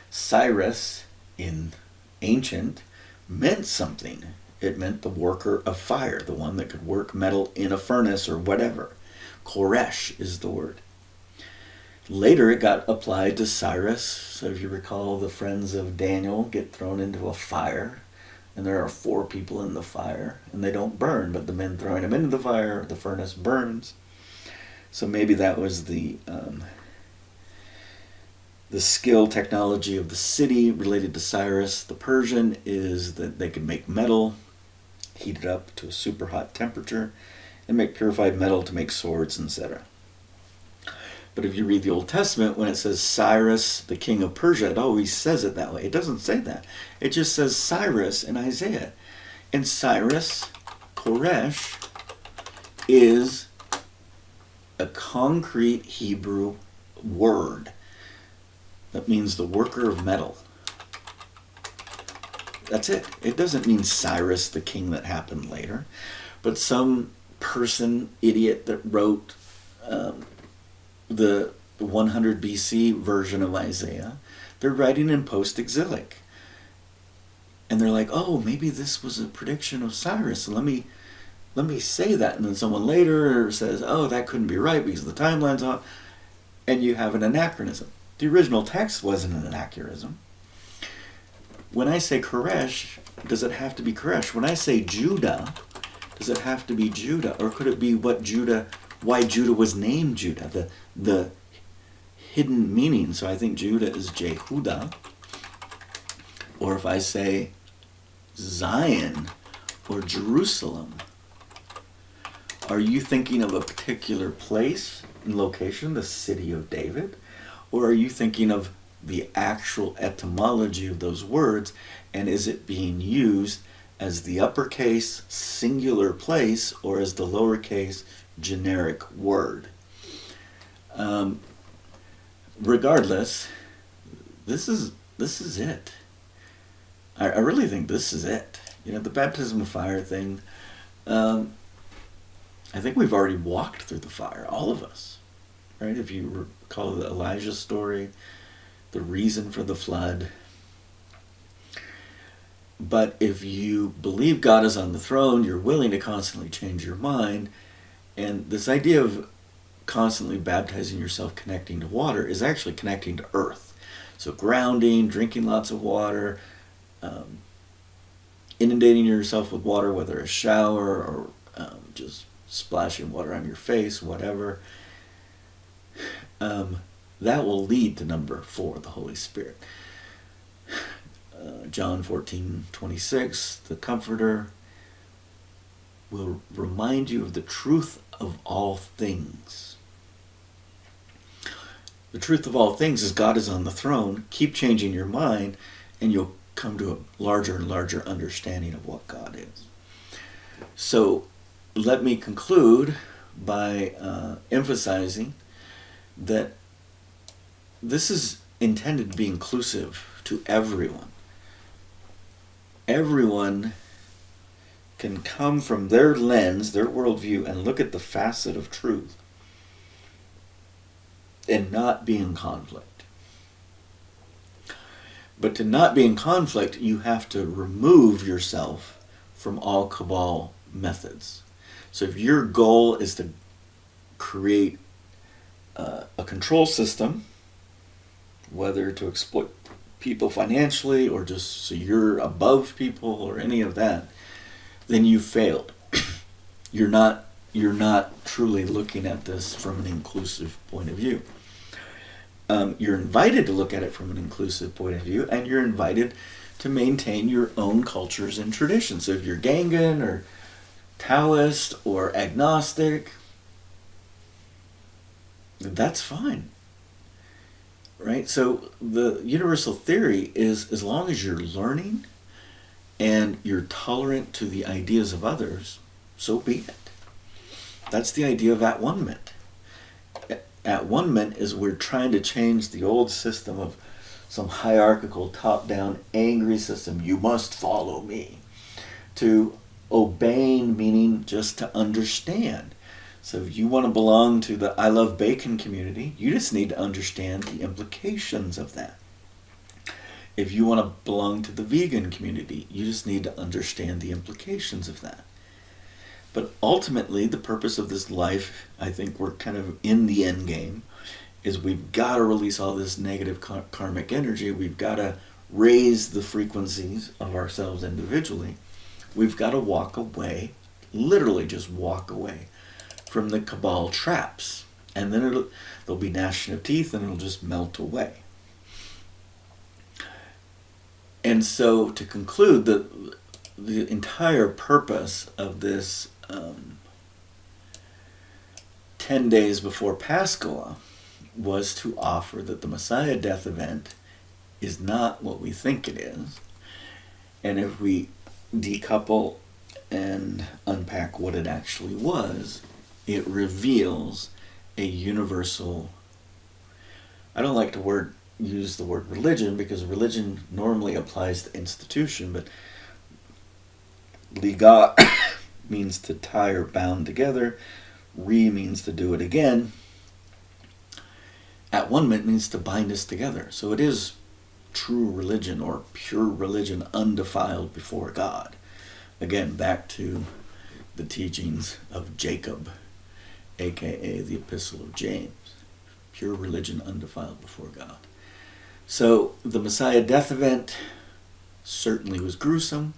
Cyrus in ancient meant something. It meant the worker of fire, the one that could work metal in a furnace or whatever. Koresh is the word. Later it got applied to Cyrus. So if you recall, the friends of Daniel get thrown into a fire, and there are 4 people in the fire, and they don't burn, but the men throwing them into the fire, the furnace burns. So maybe that was the skill technology of the city related to Cyrus. The Persian is that they could make metal, heat it up to a super hot temperature, and make purified metal to make swords, etc. But if you read the Old Testament, when it says Cyrus, the king of Persia, it always says it that way. It doesn't say that. It just says Cyrus in Isaiah. And Cyrus, Koresh, is a concrete Hebrew word that means the worker of metal. That's it. It doesn't mean Cyrus, the king that happened later. But some person, idiot, that wrote the 100 BC version of Isaiah, they're writing in post-exilic. And they're like, oh, maybe this was a prediction of Cyrus. Let me say that. And then someone later says, oh, that couldn't be right because the timeline's off. And you have an anachronism. The original text wasn't an anachronism. When I say Koresh, does it have to be Koresh? When I say Judah, does it have to be Judah? Or could it be why Judah was named Judah? The hidden meaning. So I think Judah is Jehudah. Or if I say Zion or Jerusalem, are you thinking of a particular place and location, the city of David? Or are you thinking of the actual etymology of those words, and is it being used as the uppercase singular place or as the lowercase generic word? Regardless, this is it. I really think this is it. The baptism of fire thing, I think we've already walked through the fire, all of us, right? If you recall the Elijah story, the reason for the flood. But if you believe God is on the throne, you're willing to constantly change your mind. And this idea of constantly baptizing yourself, connecting to water, is actually connecting to earth. So grounding, drinking lots of water, inundating yourself with water, whether a shower or just splashing water on your face, whatever. that will lead to number 4, the Holy Spirit. John 14:26, the Comforter will remind you of the truth of all things. The truth of all things is God is on the throne. Keep changing your mind, and you'll come to a larger and larger understanding of what God is. So let me conclude by emphasizing that this is intended to be inclusive to everyone. Everyone can come from their lens, their worldview, and look at the facet of truth and not be in conflict. But to not be in conflict, you have to remove yourself from all cabal methods. So if your goal is to create a control system, whether to exploit people financially or just so you're above people or any of that, then you failed. You're not truly looking at this from an inclusive point of view. You're invited to look at it from an inclusive point of view, and you're invited to maintain your own cultures and traditions. So if you're Gangan or Taoist or agnostic, that's fine. Right? So the universal theory is, as long as you're learning and you're tolerant to the ideas of others, so be it. That's the idea of at-one-ment. At-one-ment is we're trying to change the old system of some hierarchical, top-down, angry system. You must follow me. To obeying, meaning just to understand. So if you want to belong to the I Love Bacon community, you just need to understand the implications of that. If you want to belong to the vegan community, you just need to understand the implications of that. But ultimately, the purpose of this life, I think we're kind of in the end game, is we've got to release all this negative karmic energy. We've got to raise the frequencies of ourselves individually. We've got to walk away, literally just walk away from the cabal traps. And then there'll be gnashing of teeth and it'll just melt away. And so to conclude, the entire purpose of this 10 days before Passover was to offer that the Messiah death event is not what we think it is. And if we decouple and unpack what it actually was, it reveals a universal, I don't like to use the word religion, because religion normally applies to institution, but liga means to tie or bound together. Re means to do it again. At-one-ment means to bind us together. So it is true religion, or pure religion, undefiled before God. Again, back to the teachings of Jacob, aka the Epistle of James. Pure religion undefiled before God. So the Messiah death event certainly was gruesome.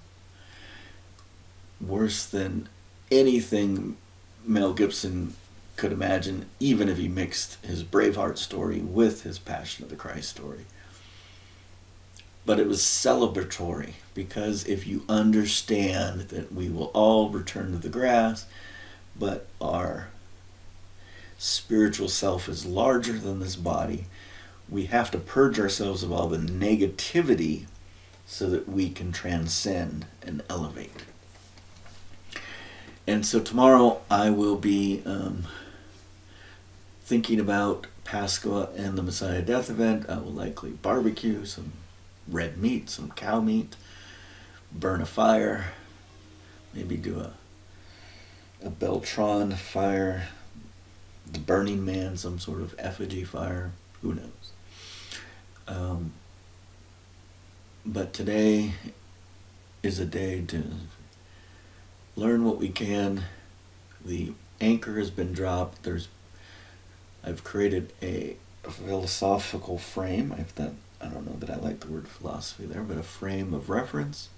Worse than anything Mel Gibson could imagine, even if he mixed his Braveheart story with his Passion of the Christ story. But it was celebratory, because if you understand that we will all return to the grass, but our spiritual self is larger than this body, we have to purge ourselves of all the negativity so that we can transcend and elevate. And so tomorrow I will be thinking about Passover and the Messiah death event. I will likely barbecue some red meat, some cow meat, burn a fire, maybe do a Beltron fire, the Burning Man, some sort of effigy fire, who knows. But today is a day to learn what we can. The anchor has been dropped. I've created a philosophical frame. I don't know that I like the word philosophy there, but a frame of reference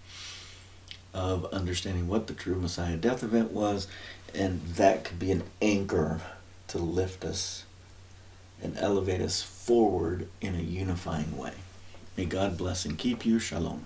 of understanding what the true Messiah death event was, and that could be an anchor to lift us and elevate us forward in a unifying way. May God bless and keep you. Shalom.